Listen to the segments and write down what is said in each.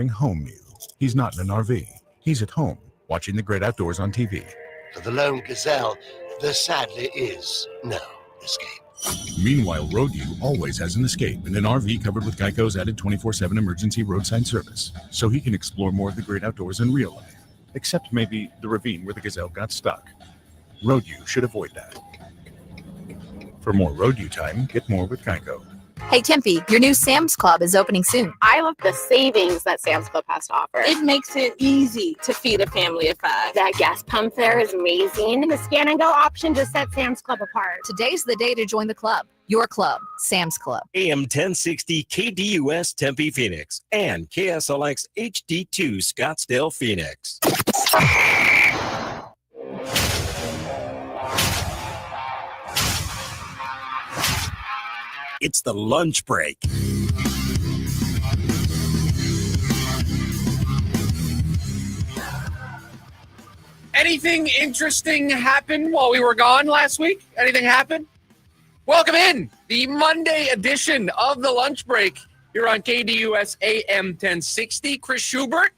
home meal. He's not in an RV. He's at home, watching the great outdoors on TV. For the lone gazelle, there sadly is no escape. Meanwhile, Roadview always has an escape in an RV covered with Geico's added 24/7 emergency roadside service, so he can explore more of the great outdoors in real life, except maybe the ravine where the gazelle got stuck. Roadview should avoid that. For more Roadview time, get more with Geico. Hey, Tempe, your new Sam's Club is opening soon. I love the savings that Sam's Club has to offer. It makes it easy to feed a family of 5. That gas pump there is amazing. The scan and go option just sets Sam's Club apart. Today's the day to join the club. Your club, Sam's Club. AM 1060 KDUS Tempe Phoenix and KSLX HD2 Scottsdale Phoenix. It's the lunch break. Anything interesting happened while we were gone last week? Anything happen? Welcome in the Monday edition of the lunch break here on KDUS AM 1060. Chris Schubert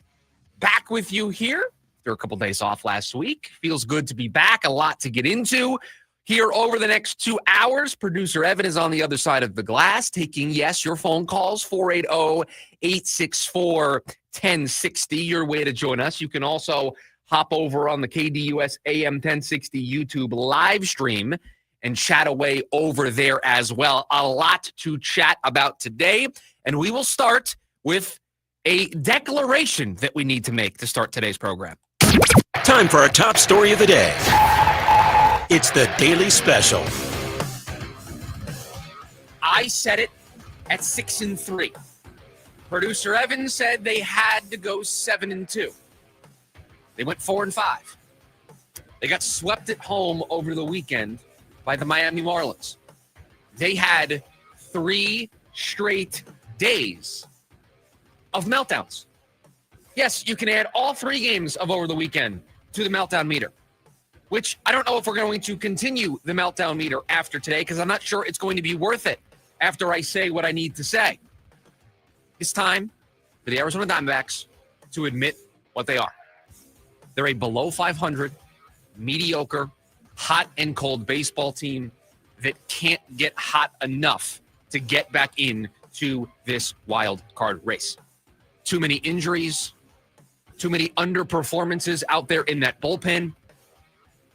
back with you here. There were a couple days off last week. Feels good to be back. A lot to get into. Here over the next 2 hours, producer Evan is on the other side of the glass taking, yes, your phone calls, 480-864-1060, your way to join us. You can also hop over on the KDUS AM 1060 YouTube live stream and chat away over there as well. A lot to chat about today, and we will start with a declaration that we need to make to start today's program. Time for our top story of the day. It's the Daily Special. I said it at 6-3. Producer Evan said they had to go 7-2. They went 4-5. They got swept at home over the weekend by the Miami Marlins. They had 3 straight days of meltdowns. Yes, you can add all 3 games of over the weekend to the meltdown meter, which I don't know if we're going to continue the meltdown meter after today because I'm not sure it's going to be worth it after I say what I need to say. It's time for the Arizona Diamondbacks to admit what they are. They're a below 500, mediocre, hot and cold baseball team that can't get hot enough to get back into this wild card race. Too many injuries, too many underperformances out there in that bullpen.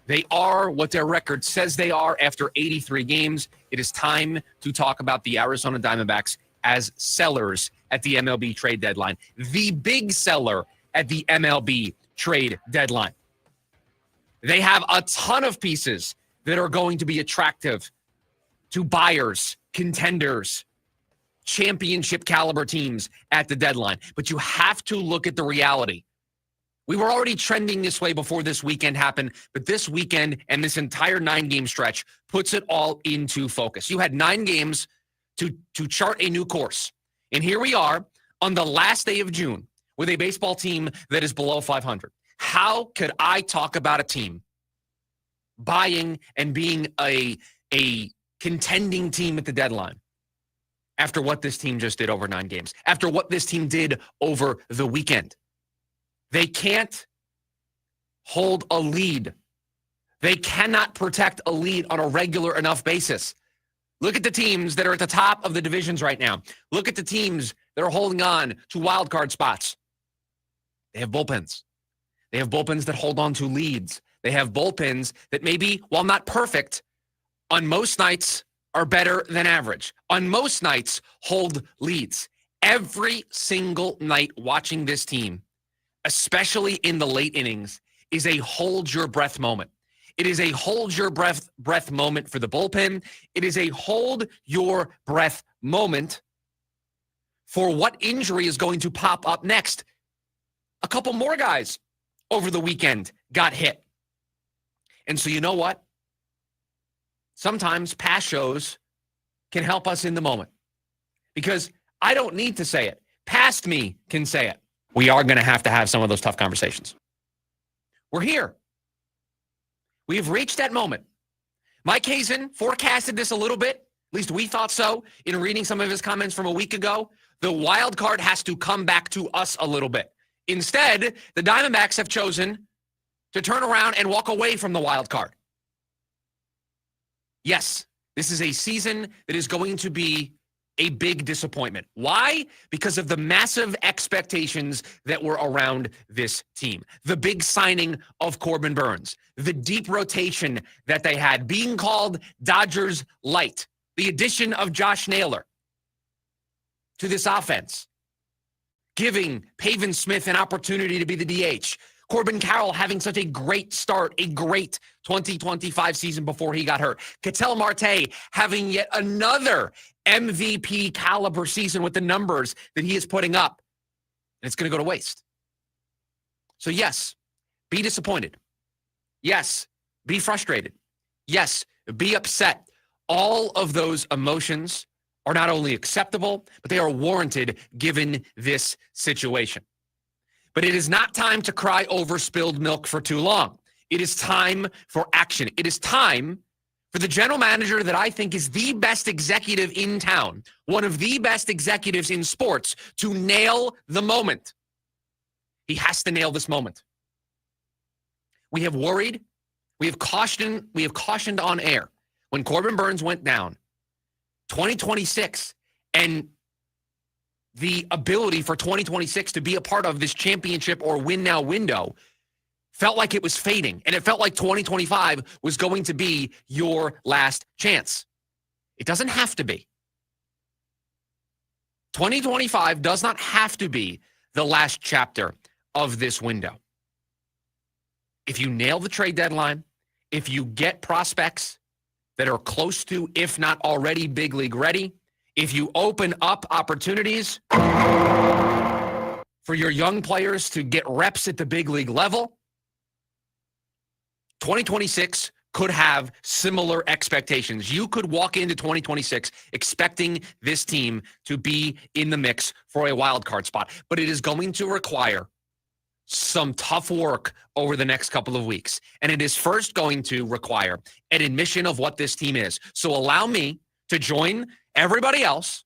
They are what their record says they are after 83 games. It is time to talk about the Arizona Diamondbacks as sellers at the MLB trade deadline. The big seller at the MLB trade deadline. They have a ton of pieces that are going to be attractive to buyers, contenders, championship caliber teams at the deadline. But you have to look at the reality. We were already trending this way before this weekend happened, but this weekend and this entire 9-game stretch puts it all into focus. You had 9 games to chart a new course. And here we are on the last day of June with a baseball team that is below 500. How could I talk about a team buying and being a contending team at the deadline after what this team just did over 9 games, after what this team did over the weekend? They can't hold a lead. They cannot protect a lead on a regular enough basis. Look at the teams that are at the top of the divisions right now. Look at the teams that are holding on to wild card spots. They have bullpens. They have bullpens that hold on to leads. They have bullpens that maybe, while not perfect, on most nights are better than average. On most nights, hold leads. Every single night watching this team, especially in the late innings, is a hold your breath moment. It is a hold your breath moment for the bullpen. It is a hold your breath moment for what injury is going to pop up next. A couple more guys over the weekend got hit. And so you know what? Sometimes past shows can help us in the moment because I don't need to say it. Past me can say it. We are going to have some of those tough conversations. We're here. We've reached that moment. Mike Hazen forecasted this a little bit. At least we thought so in reading some of his comments from a week ago. The wild card has to come back to us a little bit. Instead, the Diamondbacks have chosen to turn around and walk away from the wild card. Yes, this is a season that is going to be a big disappointment. Why? Because of the massive expectations that were around this team. The big signing of Corbin Burns, the deep rotation that they had, being called Dodgers Light, the addition of Josh Naylor to this offense, giving Pavin Smith an opportunity to be the DH. Corbin Carroll having such a great start, a great 2025 season before he got hurt. Ketel Marte having yet another MVP caliber season with the numbers that he is putting up. And it's going to go to waste. So yes, be disappointed. Yes, be frustrated. Yes, be upset. All of those emotions are not only acceptable, but they are warranted given this situation. But it is not time to cry over spilled milk for too long. It is time for action. It is time for the general manager that I think is the best executive in town, one of the best executives in sports, to nail the moment. He has to nail this moment. We have worried, we have cautioned on air when Corbin Burns went down, 2026, and the ability for 2026 to be a part of this championship or win now window felt like it was fading, and it felt like 2025 was going to be your last chance. It doesn't have to be. 2025 does not have to be the last chapter of this window. If you nail the trade deadline, if you get prospects that are close to, if not already big league ready, if you open up opportunities for your young players to get reps at the big league level, 2026 could have similar expectations. You could walk into 2026 expecting this team to be in the mix for a wild card spot, but it is going to require some tough work over the next couple of weeks. And it is first going to require an admission of what this team is. So allow me to join everybody else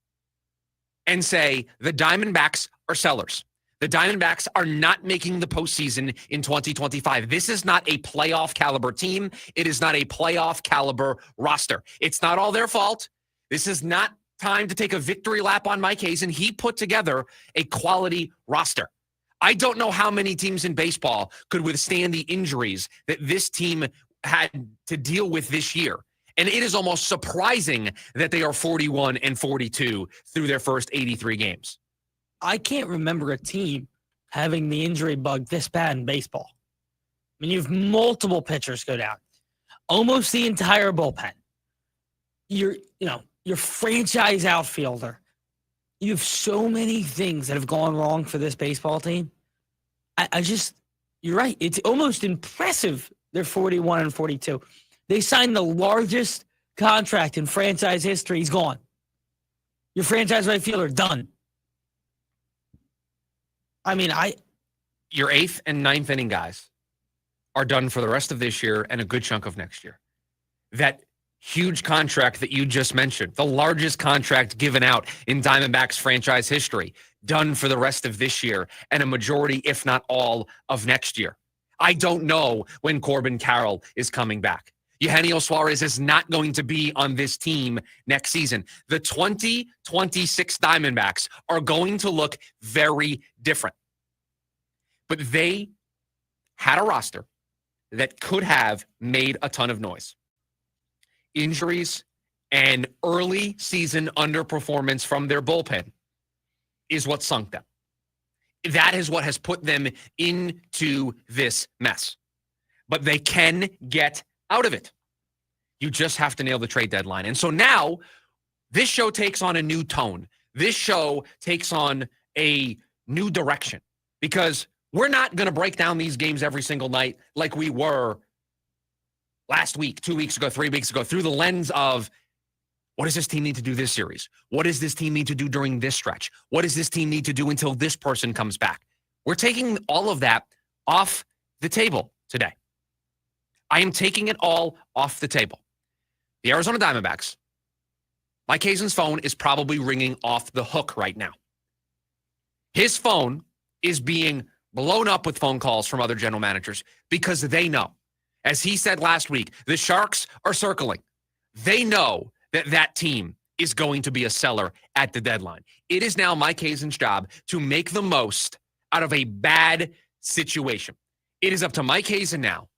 and say the Diamondbacks are sellers. The Diamondbacks are not making the postseason in 2025. This is not a playoff caliber team. It is not a playoff caliber roster. It's not all their fault. This is not time to take a victory lap on Mike Hazen. He put together a quality roster. I don't know how many teams in baseball could withstand the injuries that this team had to deal with this year. And it is almost surprising that they are 41-42 through their first 83 games. I can't remember a team having the injury bug this bad in baseball. I mean, you have multiple pitchers go down, almost the entire bullpen. Your franchise outfielder. You have so many things that have gone wrong for this baseball team. You're right. It's almost impressive. They're 41-42. They signed the largest contract in franchise history. He's gone. Your franchise right fielder, done. I mean, your 8th and 9th inning guys are done for the rest of this year and a good chunk of next year. That huge contract that you just mentioned, the largest contract given out in Diamondbacks franchise history, done for the rest of this year and a majority, if not all, of next year. I don't know when Corbin Carroll is coming back. Eugenio Suarez is not going to be on this team next season. The 2026 Diamondbacks are going to look very different. But they had a roster that could have made a ton of noise. Injuries and early season underperformance from their bullpen is what sunk them. That is what has put them into this mess. But they can get out of it. You just have to nail the trade deadline. And so now this show takes on a new tone. This show takes on a new direction because we're not going to break down these games every single night like we were last week, 2 weeks ago, 3 weeks ago, through the lens of what does this team need to do this series? What does this team need to do during this stretch? What does this team need to do until this person comes back? We're taking all of that off the table today. I am taking it all off the table. The Arizona Diamondbacks, Mike Hazen's phone is probably ringing off the hook right now. His phone is being blown up with phone calls from other general managers because they know, as he said last week, the Sharks are circling. They know that that team is going to be a seller at the deadline. It is now Mike Hazen's job to make the most out of a bad situation. It is up to Mike Hazen now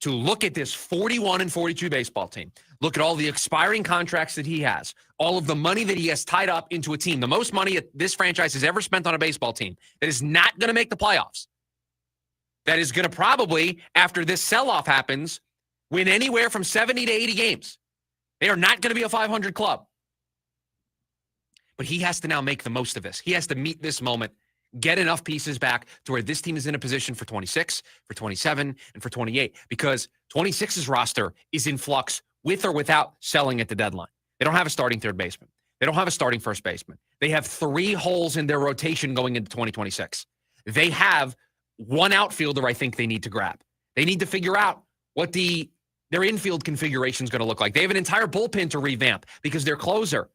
to look at this 41-42 baseball team, look at all the expiring contracts that he has, all of the money that he has tied up into a team, the most money this franchise has ever spent on a baseball team that is not going to make the playoffs, that is going to probably, after this sell-off happens, win anywhere from 70 to 80 games. They are not going to be a 500 club. But he has to now make the most of this. He has to meet this moment, get enough pieces back to where this team is in a position for 26, for 27, and for 28, because 26's roster is in flux with or without selling at the deadline. They don't have a starting third baseman. They don't have a starting first baseman. They have 3 holes in their rotation going into 2026. They have one outfielder I think they need to grab. They need to figure out what their infield configuration is going to look like. They have an entire bullpen to revamp because their closer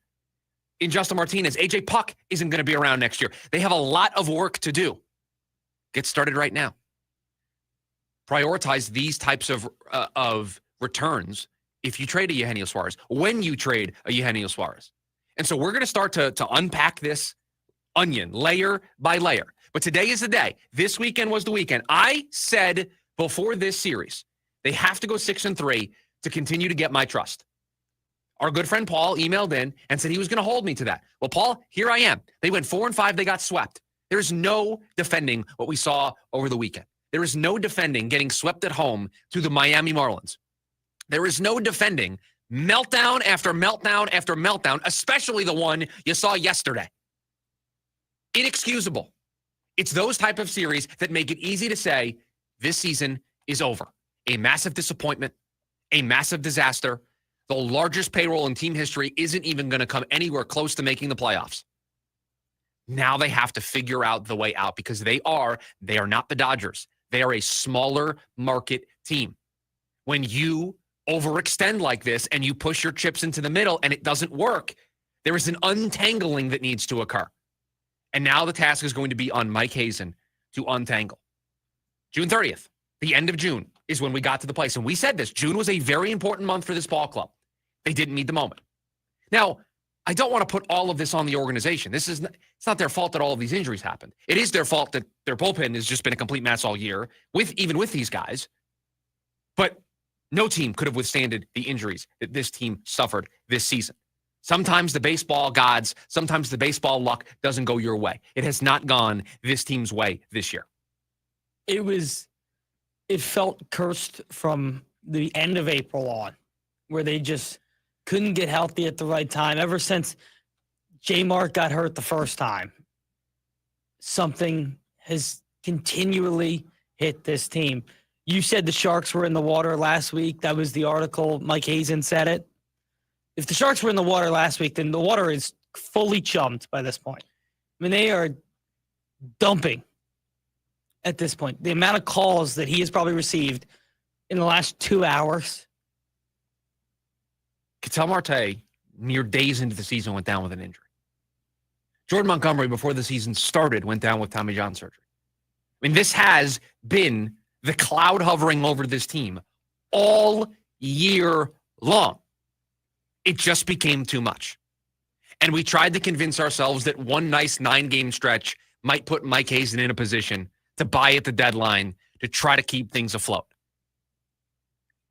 in Justin Martinez, AJ Puck, isn't going to be around next year. They have a lot of work to do. Get started right now. Prioritize these types of returns if you trade a Eugenio Suarez, when you trade a Eugenio Suarez. And so we're going to start to unpack this onion layer by layer. But today is the day. This weekend was the weekend. I said before this series, they have to go 6-3 to continue to get my trust. Our good friend Paul emailed in and said he was going to hold me to that. Well, Paul, here I am. They went 4-5. They got swept. There's no defending what we saw over the weekend. There is no defending getting swept at home to the Miami Marlins. There is no defending meltdown after meltdown after meltdown, especially the one you saw yesterday. Inexcusable. It's those type of series that make it easy to say this season is over. A massive disappointment, a massive disaster. The largest payroll in team history isn't even going to come anywhere close to making the playoffs. Now they have to figure out the way out because they are not the Dodgers. They are a smaller market team. When you overextend like this and you push your chips into the middle and it doesn't work, there is an untangling that needs to occur. And now the task is going to be on Mike Hazen to untangle. June 30th, the end of June, is when we got to the place. And we said this, June was a very important month for this ball club. They didn't meet the moment. Now, I don't want to put all of this on the organization. It's not their fault that all of these injuries happened. It is their fault that their bullpen has just been a complete mess all year, even with these guys. But no team could have withstanded the injuries that this team suffered this season. Sometimes the baseball gods, sometimes the baseball luck doesn't go your way. It has not gone this team's way this year. It felt cursed from the end of April on, where they just couldn't get healthy at the right time. Ever since J. Mark got hurt the first time, something has continually hit this team. You said the Sharks were in the water last week. That was the article. Mike Hazen said it. If the Sharks were in the water last week, then the water is fully chummed by this point. I mean, they are dumping at this point. The amount of calls that he has probably received in the last 2 hours. Ketel Marte, mere days into the season, went down with an injury. Jordan Montgomery, before the season started, went down with Tommy John surgery. I mean, this has been the cloud hovering over this team all year long. It just became too much. And we tried to convince ourselves that one nice 9-game stretch might put Mike Hazen in a position to buy at the deadline to try to keep things afloat.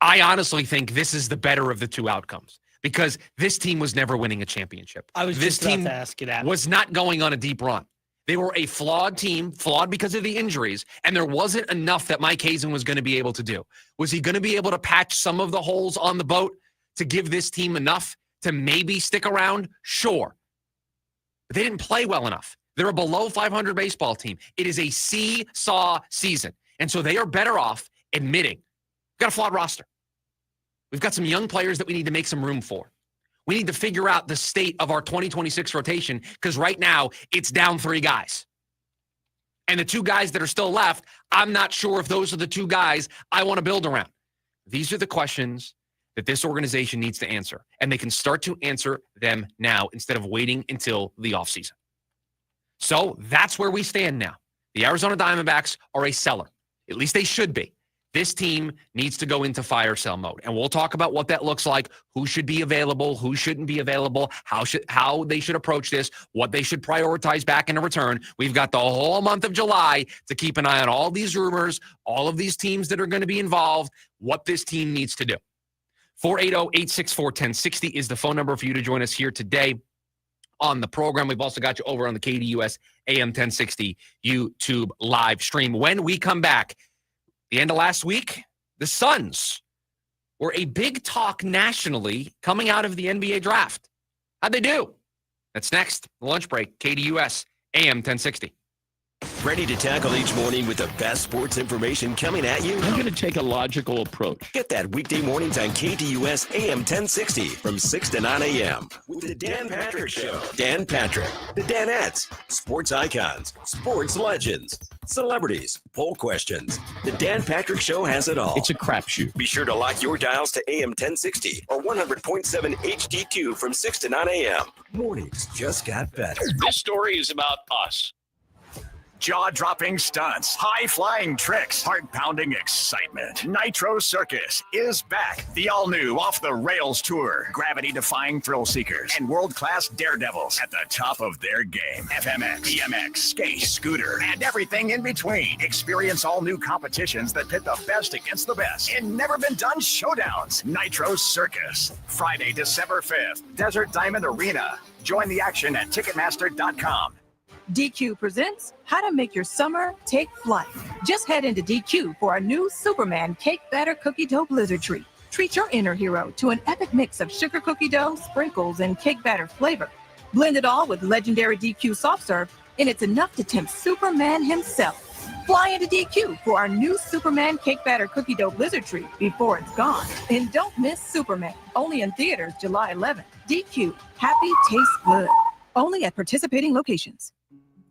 I honestly think this is the better of the two outcomes because this team was never winning a championship. I was just about to ask you that. Was not going on a deep run. They were a flawed team, flawed because of the injuries, and there wasn't enough that Mike Hazen was going to be able to do. Was he going to be able to patch some of the holes on the boat to give this team enough to maybe stick around? Sure. But they didn't play well enough. They're a below 500 baseball team. It is a seesaw season. And so they are better off admitting, we've got a flawed roster. We've got some young players that we need to make some room for. We need to figure out the state of our 2026 rotation because right now it's down 3 guys. And the 2 guys that are still left, I'm not sure if those are the 2 guys I want to build around. These are the questions that this organization needs to answer. And they can start to answer them now instead of waiting until the offseason. So that's where we stand now. The Arizona Diamondbacks are a seller. At least they should be. This team needs to go into fire sale mode. And we'll talk about what that looks like, who should be available, who shouldn't be available, how they should approach this, what they should prioritize back in a return. We've got the whole month of July to keep an eye on all these rumors, all of these teams that are going to be involved, what this team needs to do. 480-864-1060 is the phone number for you to join us here today on the program. We've also got you over on the KDUS AM 1060 YouTube live stream. When we come back, the end of last week, the Suns were a big talk nationally coming out of the NBA draft. How'd they do? That's next. Lunch break, KDUS AM 1060. Ready to tackle each morning with the best sports information coming at you? I'm going to take a logical approach. Get that weekday mornings on KDUS AM 1060 from 6 to 9 a.m. with the Dan Patrick Show. Dan Patrick, the Danettes, sports icons, sports legends, celebrities, poll questions. The Dan Patrick Show has it all. It's a crapshoot. Be sure to lock your dials to AM 1060 or 100.7 HD2 from 6 to 9 a.m. Mornings just got better. This story is about us. Jaw-dropping stunts, high-flying tricks, heart-pounding excitement. Nitro Circus is back. The all-new off-the-rails tour. Gravity-defying thrill seekers and world-class daredevils at the top of their game. FMX, BMX, skate, scooter, and everything in between. Experience all new competitions that pit the best against the best in never-been-done showdowns. Nitro Circus. Friday, December 5th. Desert Diamond Arena. Join the action at Ticketmaster.com. DQ presents How to Make Your Summer Take Flight. Just head into DQ for a new Superman Cake Batter Cookie Dough Blizzard Treat. Treat your inner hero to an epic mix of sugar cookie dough, sprinkles, and cake batter flavor. Blend it all with legendary DQ soft serve, and it's enough to tempt Superman himself. Fly into DQ for our new Superman Cake Batter Cookie Dough Blizzard Treat before it's gone. And don't miss Superman, only in theaters July 11th. DQ, happy tastes good. Only at participating locations.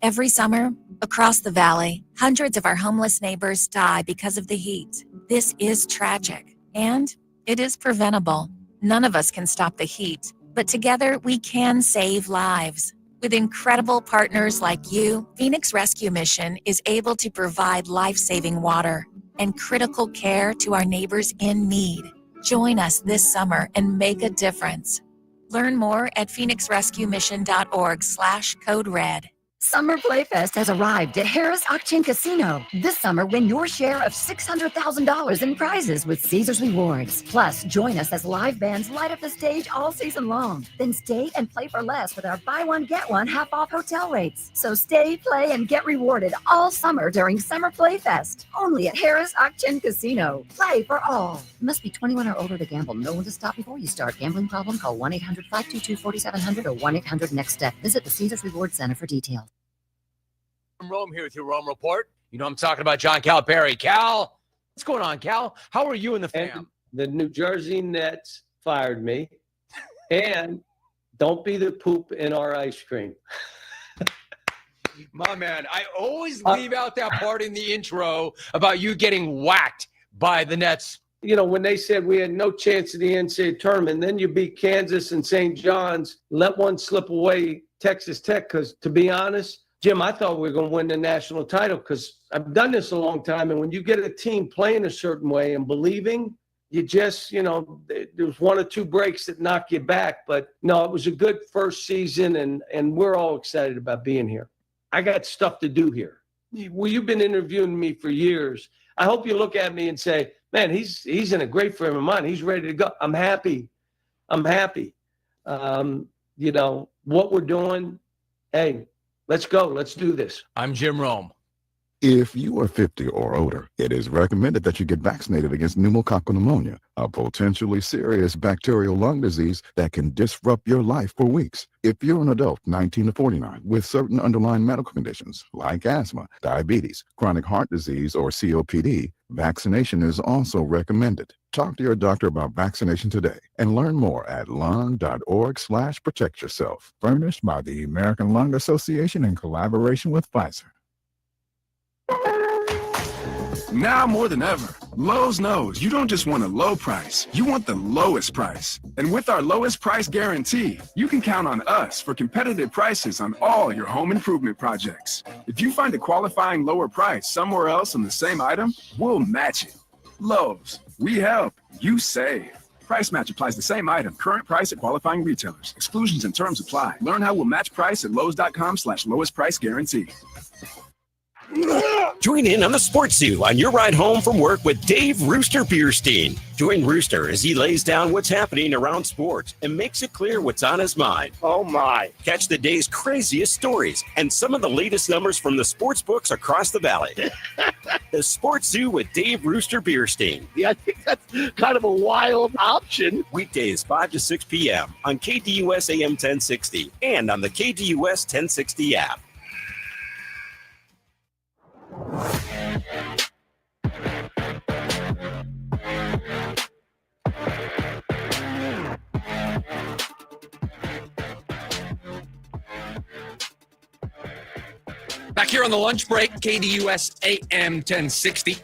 Every summer, across the valley, hundreds of our homeless neighbors die because of the heat. This is tragic, and it is preventable. None of us can stop the heat, but together we can save lives. With incredible partners like you, Phoenix Rescue Mission is able to provide life-saving water and critical care to our neighbors in need. Join us this summer and make a difference. Learn more at phoenixrescuemission.org/code-red. Summer Playfest has arrived at Harris Auction Casino. This summer, win your share of $600,000 in prizes with Caesars Rewards. Plus, join us as live bands light up the stage all season long. Then stay and play for less with our buy one, get one half off hotel rates. So stay, play, and get rewarded all summer during Summer Playfest. Only at Harris Auction Casino. Play for all. Must be 21 or older to gamble. Know when to stop before you start. Gambling problem? Call 1-800-522-4700 or 1-800-NEXT-STEP. Visit the Caesars Reward Center for details. Rome here with your Rome Report. You know, I'm talking about John Calipari. Cal, what's going on, Cal? How are you and the fam? And the New Jersey Nets fired me. And don't be the poop in our ice cream. My man, I always leave out that part in the intro about you getting whacked by the Nets. You know, when they said we had no chance in the NCAA tournament, then you beat Kansas and St. John's, let one slip away, Texas Tech, because to be honest, Jim, I thought we were going to win the national title because I've done this a long time. And when you get a team playing a certain way and believing, you just, you know, there's one or two breaks that knock you back. But no, it was a good first season, and we're all excited about being here. I got stuff to do here. Well, you've been interviewing me for years. I hope you look at me and say, man, he's in a great frame of mind. He's ready to go. I'm happy. You know, what we're doing, hey, let's go. Let's do this. I'm Jim Rome. If you are 50 or older, it is recommended that you get vaccinated against pneumococcal pneumonia, a potentially serious bacterial lung disease that can disrupt your life for weeks. If you're an adult 19 to 49 with certain underlying medical conditions like asthma, diabetes, chronic heart disease, or COPD, vaccination is also recommended. Talk to your doctor about vaccination today and learn more at lung.org/protect yourself. Furnished by the American Lung Association in collaboration with Pfizer. Now more than ever, Lowe's knows you don't just want a low price, you want the lowest price. And with our lowest price guarantee, you can count on us for competitive prices on all your home improvement projects. If you find a qualifying lower price somewhere else on the same item, we'll match it. Lowe's, we help, you save. Price match applies the same item, current price at qualifying retailers. Exclusions and terms apply. Learn how we'll match price at lowes.com/lowest price guarantee. Join in on the Sports Zoo on your ride home from work with Dave Rooster Bierstein. Join Rooster as he lays down what's happening around sports and makes it clear what's on his mind. Oh, my. Catch the day's craziest stories and some of the latest numbers from the sports books across the valley. The Sports Zoo with Dave Rooster Bierstein. Yeah, I think that's kind of a wild option. Weekdays 5 to 6 p.m. on KDUS AM 1060 and on the KDUS 1060 app. Back here on the lunch break, KDUS AM 1060.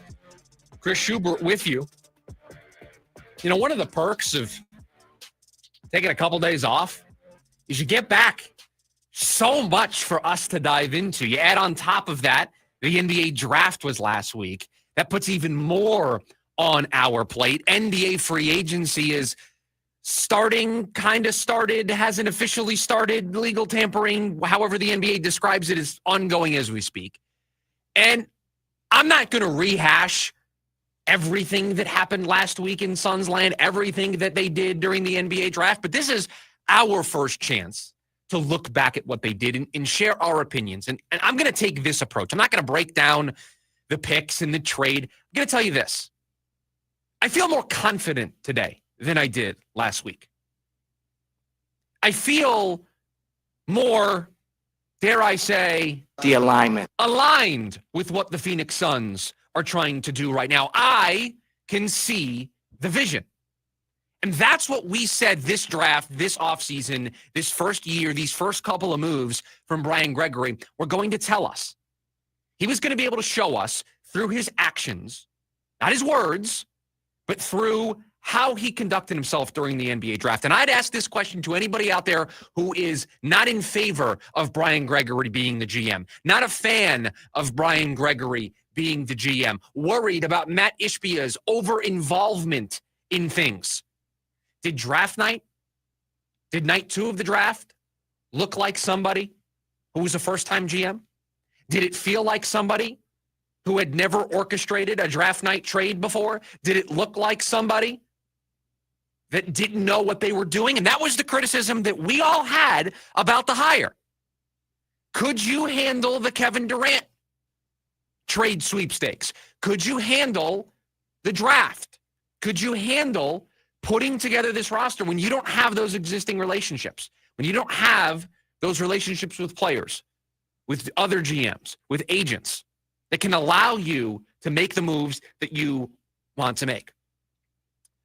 Chris Schubert with you. You know, one of the perks of taking a couple days off is you get back so much for us to dive into. You add on top of that, the NBA draft was last week. That puts even more on our plate. NBA free agency is starting, kind of started, hasn't officially started. Legal tampering, however the NBA describes it, is ongoing as we speak. And I'm not going to rehash everything that happened last week in Suns land, everything that they did during the NBA draft, but this is our first chance to look back at what they did and share our opinions. And I'm going to take this approach. I'm not going to break down the picks and the trade. I'm going to tell you this. I feel more confident today than I did last week. I feel more, dare I say, aligned with what the Phoenix Suns are trying to do right now. I can see the vision. And that's what we said this draft, this offseason, this first year, these first couple of moves from Brian Gregory were going to tell us. He was going to be able to show us through his actions, not his words, but through how he conducted himself during the NBA draft. And I'd ask this question to anybody out there who is not in favor of Brian Gregory being the GM, not a fan of Brian Gregory being the GM, worried about Matt Ishbia's over-involvement in things. Did draft night, did night 2 of the draft look like somebody who was a first-time GM? Did it feel like somebody who had never orchestrated a draft night trade before? Did it look like somebody that didn't know what they were doing? And that was the criticism that we all had about the hire. Could you handle the Kevin Durant trade sweepstakes? Could you handle the draft? Could you handle putting together this roster when you don't have those existing relationships, when you don't have those relationships with players, with other GMs, with agents that can allow you to make the moves that you want to make?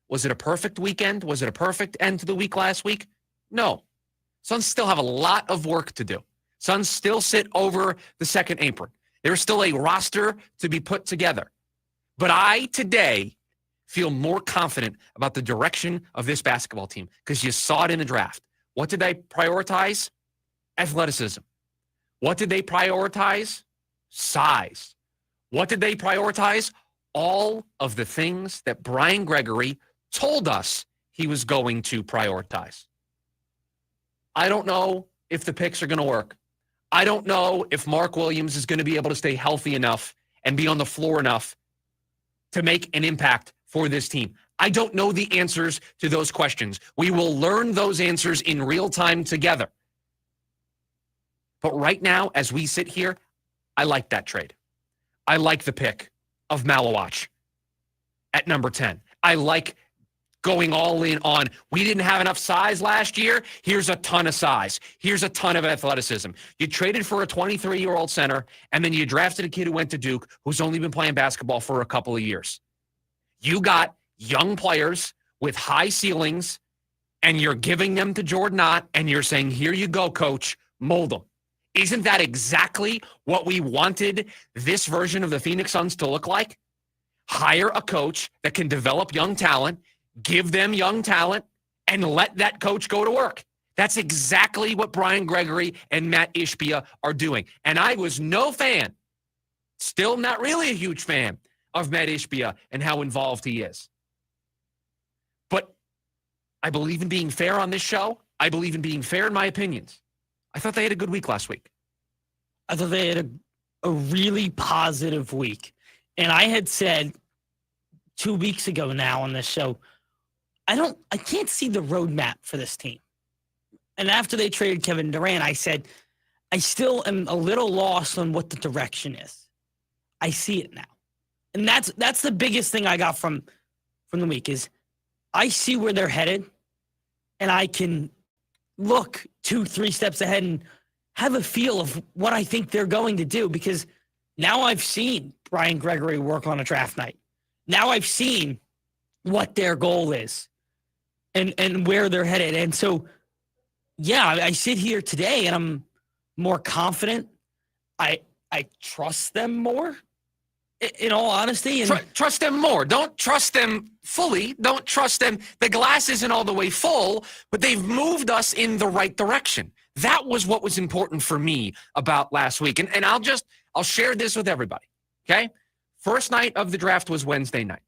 Was it a perfect weekend? Was it a perfect end to the week last week? No. Suns still have a lot of work to do. Suns still sit over the second apron. There's still a roster to be put together. But I today feel more confident about the direction of this basketball team because you saw it in the draft. What did they prioritize? Athleticism. What did they prioritize? Size. What did they prioritize? All of the things that Brian Gregory told us he was going to prioritize. I don't know if the picks are going to work. I don't know if Mark Williams is going to be able to stay healthy enough and be on the floor enough to make an impact for this team. I don't know the answers to those questions. We will learn those answers in real time together. But right now, as we sit here, I like that trade. I like the pick of Malawach at number 10. I like going all in on, we didn't have enough size last year. Here's a ton of size. Here's a ton of athleticism. You traded for a 23-year-old center, and then you drafted a kid who went to Duke who's only been playing basketball for a couple of years. You got young players with high ceilings, and you're giving them to Jordan Ott, and you're saying, here you go, coach, mold them. Isn't that exactly what we wanted this version of the Phoenix Suns to look like? hire a coach that can develop young talent, give them young talent, and let that coach go to work. That's exactly what Brian Gregory and Matt Ishbia are doing. And I was no fan, still not really a huge fan of Matt Ishbia and how involved he is. But I believe in being fair on this show. I believe in being fair in my opinions. I thought they had a good week last week. I thought they had a really positive week. And I had said 2 weeks ago now on this show, I can't see the roadmap for this team. And after they traded Kevin Durant, I said, I still am a little lost on what the direction is. I see it now. And that's the biggest thing I got from the week is I see where they're headed, and I can look 2-3 steps ahead and have a feel of what I think they're going to do, because now I've seen Brian Gregory work on a draft night. Now I've seen what their goal is and where they're headed. And so, yeah, I sit here today and I'm more confident. I trust them more, in all honesty. And trust them more. Don't trust them fully. Don't trust them. The glass isn't all the way full, but they've moved us in the right direction. That was what was important for me about last week. And I'll share this with everybody, okay? First night of the draft was Wednesday night,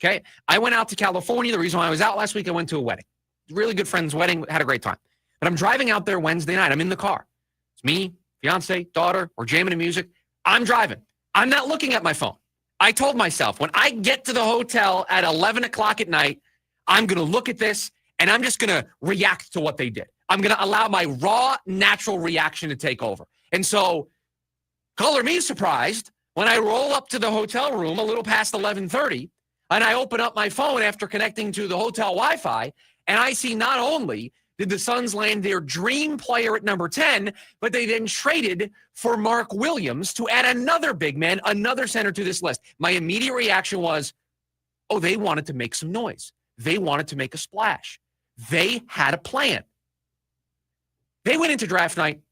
okay? I went out to California. The reason why I was out last week, I went to a wedding. Really good friend's wedding. Had a great time. But I'm driving out there Wednesday night. I'm in the car. It's me, fiance, daughter. We're jamming to music. I'm driving. I'm not looking at my phone. I told myself when I get to the hotel at 11 o'clock at night, I'm going to look at this and I'm just going to react to what they did. I'm going to allow my raw, natural reaction to take over. And so, color me surprised when I roll up to the hotel room a little past 11:30 and I open up my phone after connecting to the hotel Wi-Fi and I see not only did the Suns land their dream player at number 10, but they then traded for Mark Williams to add another big man, another center to this list. My immediate reaction was, oh, they wanted to make some noise. They wanted to make a splash. They had a plan. They went into draft night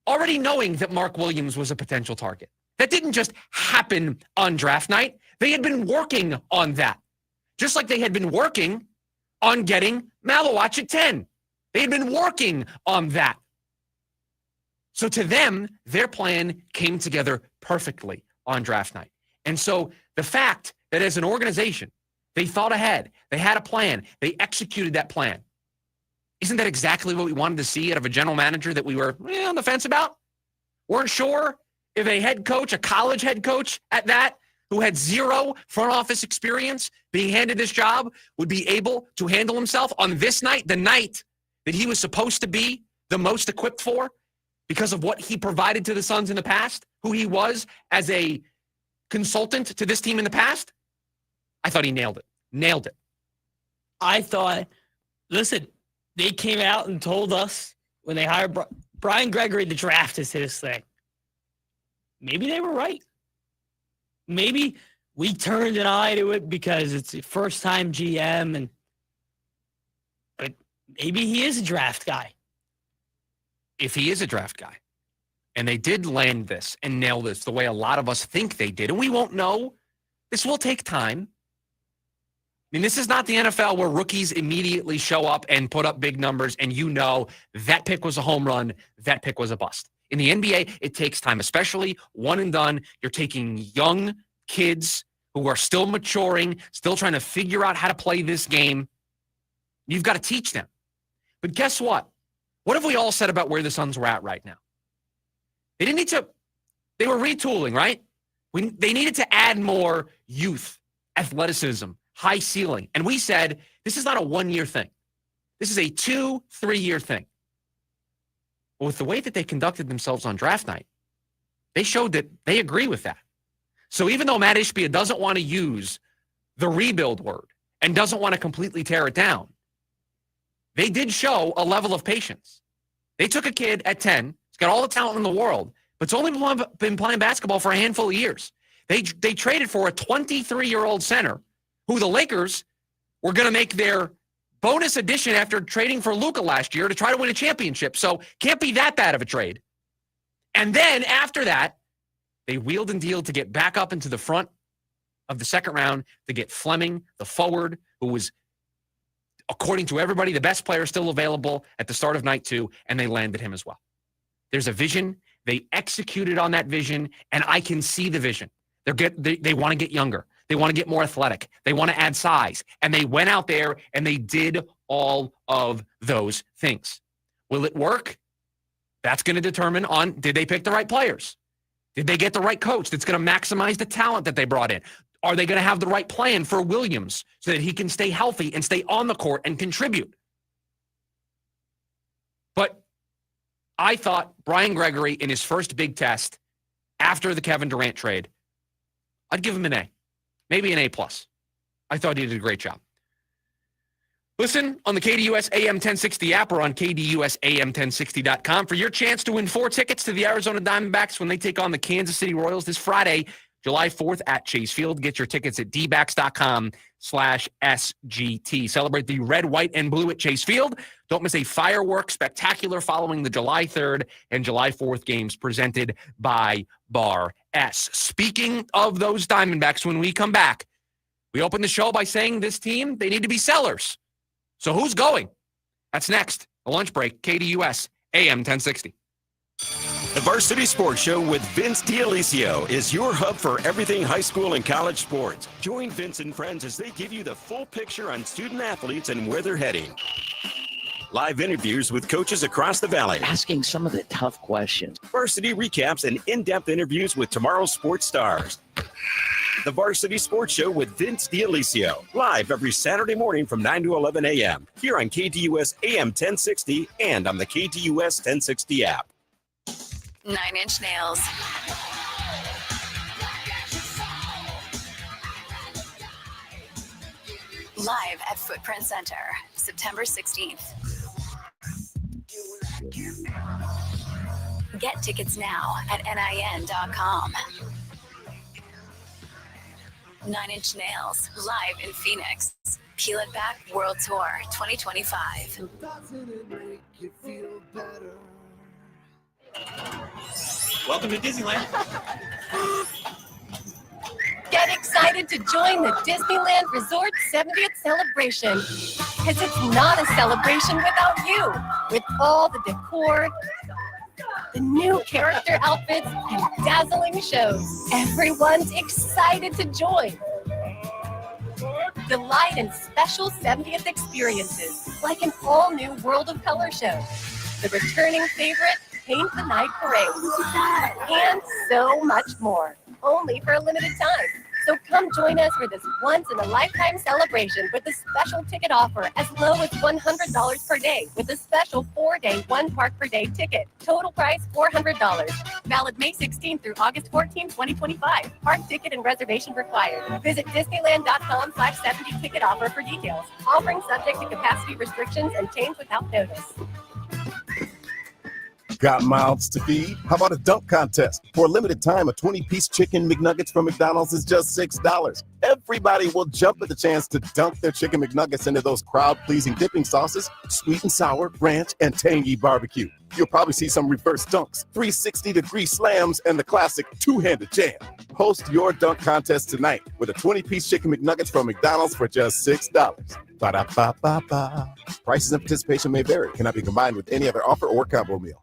already knowing that Mark Williams was a potential target. That didn't just happen on draft night. They had been working on that, just like they had been working on getting Malawach at 10. They had been working on that. So to them, their plan came together perfectly on draft night. And so the fact that as an organization, they thought ahead, they had a plan, they executed that plan. Isn't that exactly what we wanted to see out of a general manager that we were on the fence about? Weren't sure if a head coach, a college head coach at that, who had zero front office experience being handed this job, would be able to handle himself on this night, the night that he was supposed to be the most equipped for because of what he provided to the Suns in the past, who he was as a consultant to this team in the past. I thought he nailed it. Nailed it. I thought, listen, they came out and told us when they hired Brian Gregory, the draft is his thing. Maybe they were right. Maybe we turned an eye to it because it's a first-time GM, but maybe he is a draft guy. If he is a draft guy, and they did land this and nail this the way a lot of us think they did, and we won't know, this will take time. I mean, this is not the NFL where rookies immediately show up and put up big numbers and you know that pick was a home run, that pick was a bust. In the NBA, it takes time, especially one and done. You're taking young kids who are still maturing, still trying to figure out how to play this game. You've got to teach them. But guess what? What have we all said about where the Suns were at right now? They didn't need to, they were retooling, right? They needed to add more youth, athleticism, high ceiling. And we said, this is not a 1-year thing. This is a 2-3 year thing. But with the way that they conducted themselves on draft night, they showed that they agree with that. So even though Matt Ishbia doesn't want to use the rebuild word and doesn't want to completely tear it down, they did show a level of patience. They took a kid at 10, he's got all the talent in the world, but it's only been playing basketball for a handful of years. They traded for a 23-year-old center who the Lakers were going to make their bonus addition after trading for Luka last year to try to win a championship. So can't be that bad of a trade. And then after that, they wheeled and dealed to get back up into the front of the second round to get Fleming, the forward, who was, according to everybody, the best player still available at the start of night 2, and they landed him as well. There's a vision. They executed on that vision, and I can see the vision. They want to get younger. They want to get more athletic. They want to add size. And they went out there and they did all of those things. Will it work? That's going to determine on, did they pick the right players? Did they get the right coach that's going to maximize the talent that they brought in? Are they going to have the right plan for Williams so that he can stay healthy and stay on the court and contribute? But I thought Brian Gregory in his first big test after the Kevin Durant trade, I'd give him an A, maybe an A+. I thought he did a great job. Listen on the KDUS AM 1060 app or on KDUSAM1060.com for your chance to win 4 tickets to the Arizona Diamondbacks when they take on the Kansas City Royals this Friday, July 4th at Chase Field. Get your tickets at dbacks.com/SGT. Celebrate the red, white, and blue at Chase Field. Don't miss a fireworks spectacular following the July 3rd and July 4th games presented by Bar S. Speaking of those Diamondbacks, when we come back, we open the show by saying this team, they need to be sellers. So who's going? That's next. A lunch break, KDUS AM 1060. The Varsity Sports Show with Vince D'Alessio is your hub for everything high school and college sports. Join Vince and friends as they give you the full picture on student athletes and where they're heading. Live interviews with coaches across the valley. Asking some of the tough questions. Varsity recaps and in-depth interviews with tomorrow's sports stars. The Varsity Sports Show with Vince D'Alessio. Live every Saturday morning from 9 to 11 a.m. Here on KDUS AM 1060 and on the KDUS 1060 app. 9 Inch Nails. Live at Footprint Center, September 16th. Get tickets now at NIN.com. 9 Inch Nails, live in Phoenix. Peel It Back World Tour 2025. Welcome to Disneyland. Get excited to join the Disneyland Resort 70th celebration, because it's not a celebration without you. With all the decor, the new character outfits, and dazzling shows, everyone's excited to join. Delight in special 70th experiences, like an all-new World of Color show, the returning favorite Paint the Night Parade, and so much more, only for a limited time. So come join us for this once-in-a-lifetime celebration with a special ticket offer as low as $100 per day with a special 4-day, 1-park-per-day ticket. Total price $400. Valid May 16 through August 14, 2025. Park ticket and reservation required. Visit Disneyland.com/70 ticket offer for details. Offering subject to capacity restrictions and change without notice. Got mouths to feed? How about a dunk contest? For a limited time, a 20-piece chicken McNuggets from McDonald's is just $6. Everybody will jump at the chance to dunk their chicken McNuggets into those crowd-pleasing dipping sauces, sweet and sour, ranch, and tangy barbecue. You'll probably see some reverse dunks, 360-degree slams, and the classic two-handed jam. Host your dunk contest tonight with a 20-piece chicken McNuggets from McDonald's for just $6. Ba-da-ba-ba-ba. Prices and participation may vary. Cannot be combined with any other offer or combo meal.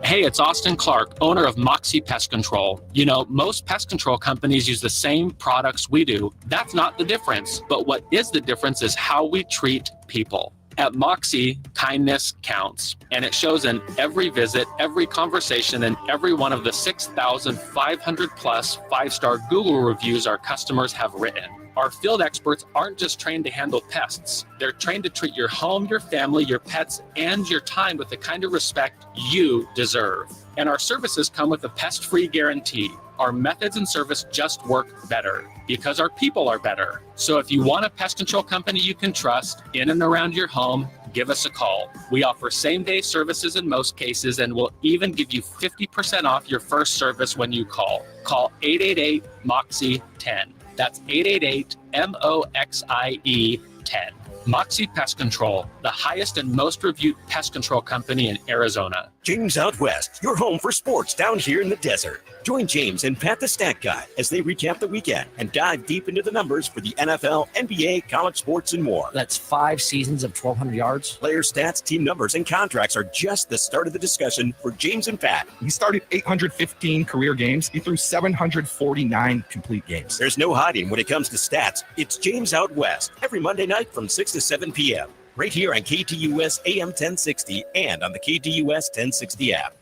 Hey, it's Austin Clark, owner of Moxie Pest Control. You know, most pest control companies use the same products we do. That's not the difference. But what is the difference is how we treat people. At Moxie, kindness counts, and it shows in every visit, every conversation, and every one of the 6,500 plus 5-star Google reviews our customers have written. Our field experts aren't just trained to handle pests. They're trained to treat your home, your family, your pets, and your time with the kind of respect you deserve. And our services come with a pest-free guarantee. Our methods and service just work better because our people are better. So if you want a pest control company you can trust in and around your home, give us a call. We offer same-day services in most cases, and we'll even give you 50% off your first service when you call. Call 888-MOXIE-10. That's 888-MOXIE-10. Moxie Pest Control, the highest and most reviewed pest control company in Arizona. James Out West, your home for sports down here in the desert. Join James and Pat the Stat Guy as they recap the weekend and dive deep into the numbers for the NFL, NBA, college sports, and more. That's 5 seasons of 1,200 yards. Player stats, team numbers, and contracts are just the start of the discussion for James and Pat. He started 815 career games. He threw 749 complete games. There's no hiding when it comes to stats. It's James Out West every Monday night from 6 to 7 p.m. right here on KTUS AM 1060 and on the KTUS 1060 app.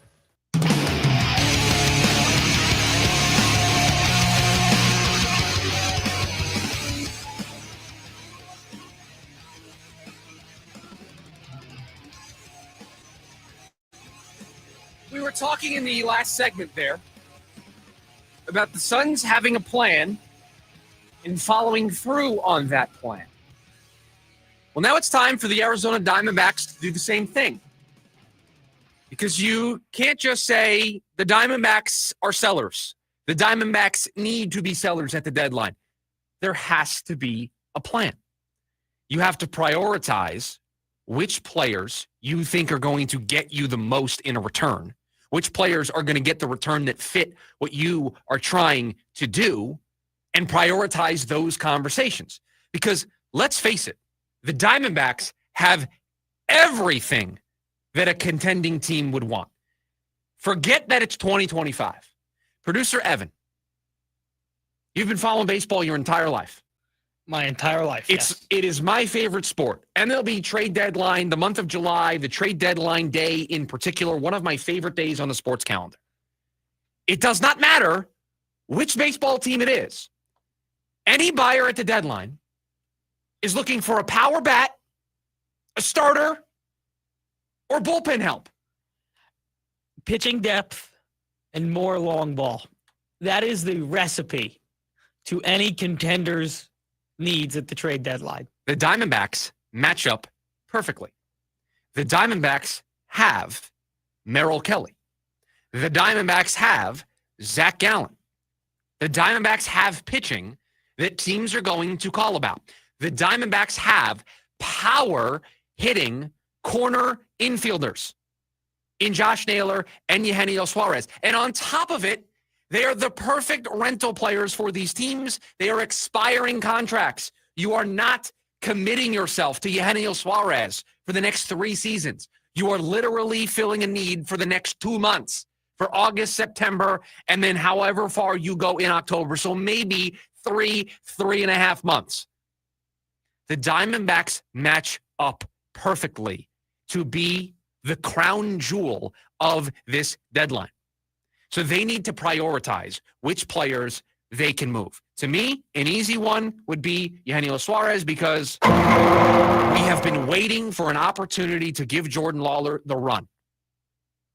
We were talking in the last segment there about the Suns having a plan and following through on that plan. Well, now it's time for the Arizona Diamondbacks to do the same thing. Because you can't just say the Diamondbacks are sellers. The Diamondbacks need to be sellers at the deadline. There has to be a plan. You have to prioritize which players you think are going to get you the most in a return, which players are going to get the return that fit what you are trying to do, and prioritize those conversations. Because let's face it, the Diamondbacks have everything that a contending team would want. Forget that it's 2025. Producer Evan, you've been following baseball your entire life. My entire life, yes. It is my favorite sport. MLB trade deadline, the month of July, the trade deadline day in particular, one of my favorite days on the sports calendar. It does not matter which baseball team it is. Any buyer at the deadline is looking for a power bat, a starter, or bullpen help. Pitching depth and more long ball. That is the recipe to any contender's needs at the trade deadline. The Diamondbacks match up perfectly. The Diamondbacks have Merrill Kelly. The Diamondbacks have Zach Gallen. The Diamondbacks have pitching that teams are going to call about. The Diamondbacks have power hitting corner infielders in Josh Naylor and Eugenio Suarez. And on top of it, they are the perfect rental players for these teams. They are expiring contracts. You are not committing yourself to Eugenio Suarez for the next 3 seasons. You are literally filling a need for the next 2 months, for August, September, and then however far you go in October. So maybe 3.5 months. The Diamondbacks match up perfectly to be the crown jewel of this deadline. So they need to prioritize which players they can move. To me, an easy one would be Eugenio Suarez, because we have been waiting for an opportunity to give Jordan Lawler the run.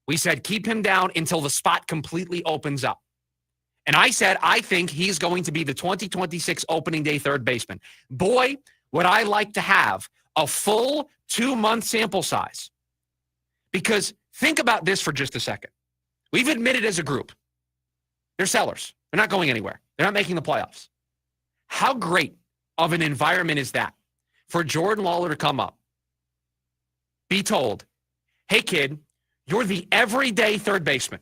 We said keep him down until the spot completely opens up. And I said I think he's going to be the 2026 opening day third baseman. Boy, would I like to have a full 2-month sample size. Because think about this for just a second. We've admitted as a group, they're sellers. They're not going anywhere. They're not making the playoffs. How great of an environment is that for Jordan Lawler to come up, be told, hey, kid, you're the everyday third baseman.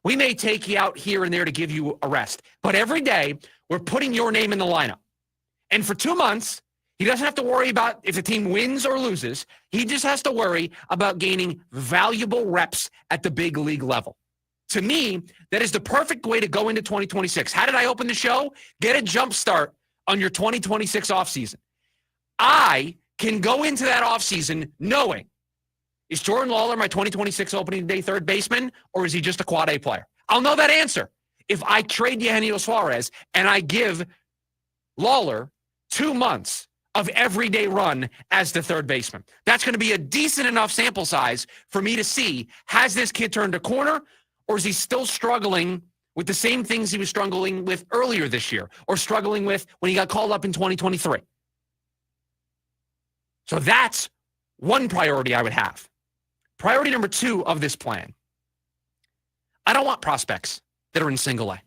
We may take you out here and there to give you a rest, but every day we're putting your name in the lineup. And for 2 months, he doesn't have to worry about if the team wins or loses. He just has to worry about gaining valuable reps at the big league level. To me, that is the perfect way to go into 2026. How did I open the show? Get a jump start on your 2026 offseason. I can go into that offseason knowing, is Jordan Lawler my 2026 opening day third baseman, or is he just a quad A player? I'll know that answer if I trade Eugenio Suarez and I give Lawler 2 months of everyday run as the third baseman. That's going to be a decent enough sample size for me to see, has this kid turned a corner, or is he still struggling with the same things he was struggling with earlier this year, or struggling with when he got called up in 2023? So that's one priority I would have. Priority number 2 of this plan. I don't want prospects that are in single A.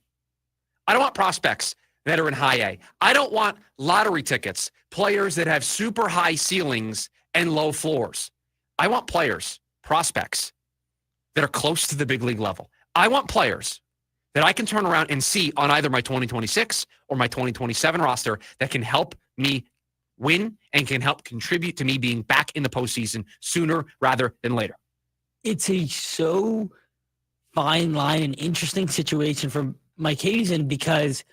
I don't want prospects that are in high A. I don't want lottery tickets, players that have super high ceilings and low floors. I want players, prospects, that are close to the big league level. I want players that I can turn around and see on either my 2026 or my 2027 roster that can help me win and can help contribute to me being back in the postseason sooner rather than later. It's a so fine line and interesting situation for Mike Hazen because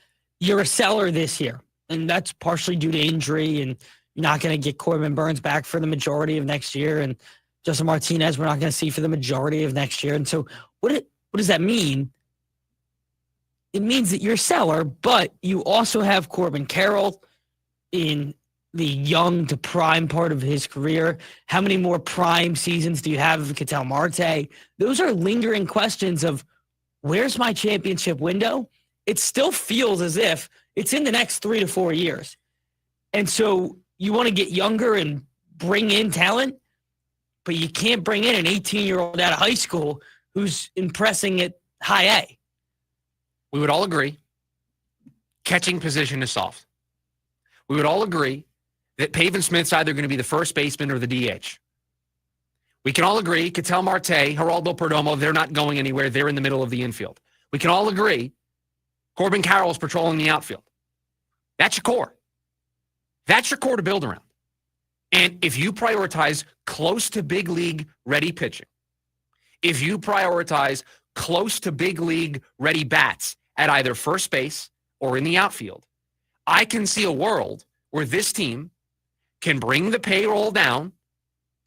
you're a seller this year, and that's partially due to injury, and you're not going to get Corbin Burns back for the majority of next year, and Justin Martinez we're not going to see for the majority of next year. And so what does that mean? It means that you're a seller, but you also have Corbin Carroll in the young to prime part of his career. How many more prime seasons do you have of Ketel Marte? Those are lingering questions of where's my championship window? It still feels as if it's in the next 3 to 4 years. And so you want to get younger and bring in talent, but you can't bring in an 18-year-old out of high school who's impressing at high A. We would all agree catching position is soft. We would all agree that Pavin Smith's either going to be the first baseman or the DH. We can all agree Ketel Marte, Geraldo Perdomo, they're not going anywhere. They're in the middle of the infield. We can all agree Corbin Carroll is patrolling the outfield. That's your core. That's your core to build around. And if you prioritize close to big league ready pitching, if you prioritize close to big league ready bats at either first base or in the outfield, I can see a world where this team can bring the payroll down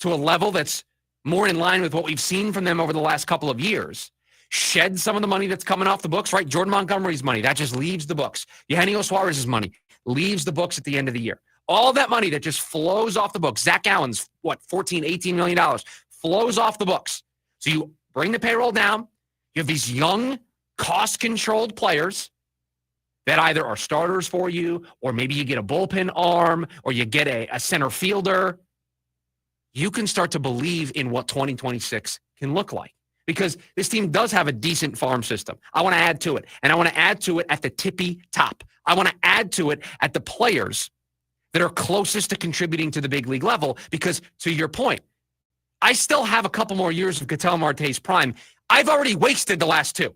to a level that's more in line with what we've seen from them over the last couple of years, shed some of the money that's coming off the books, right? Jordan Montgomery's money, that just leaves the books. Eugenio Suarez's money leaves the books at the end of the year. All that money that just flows off the books, Zach Allen's, $14, $18 million, flows off the books. So you bring the payroll down. You have these young, cost-controlled players that either are starters for you, or maybe you get a bullpen arm, or you get a center fielder. You can start to believe in what 2026 can look like, because this team does have a decent farm system. I want to add to it, and I want to add to it at the tippy top. I want to add to it at the players that are closest to contributing to the big league level, because to your point, I still have a couple more years of Ketel Marte's prime. I've already wasted the last two.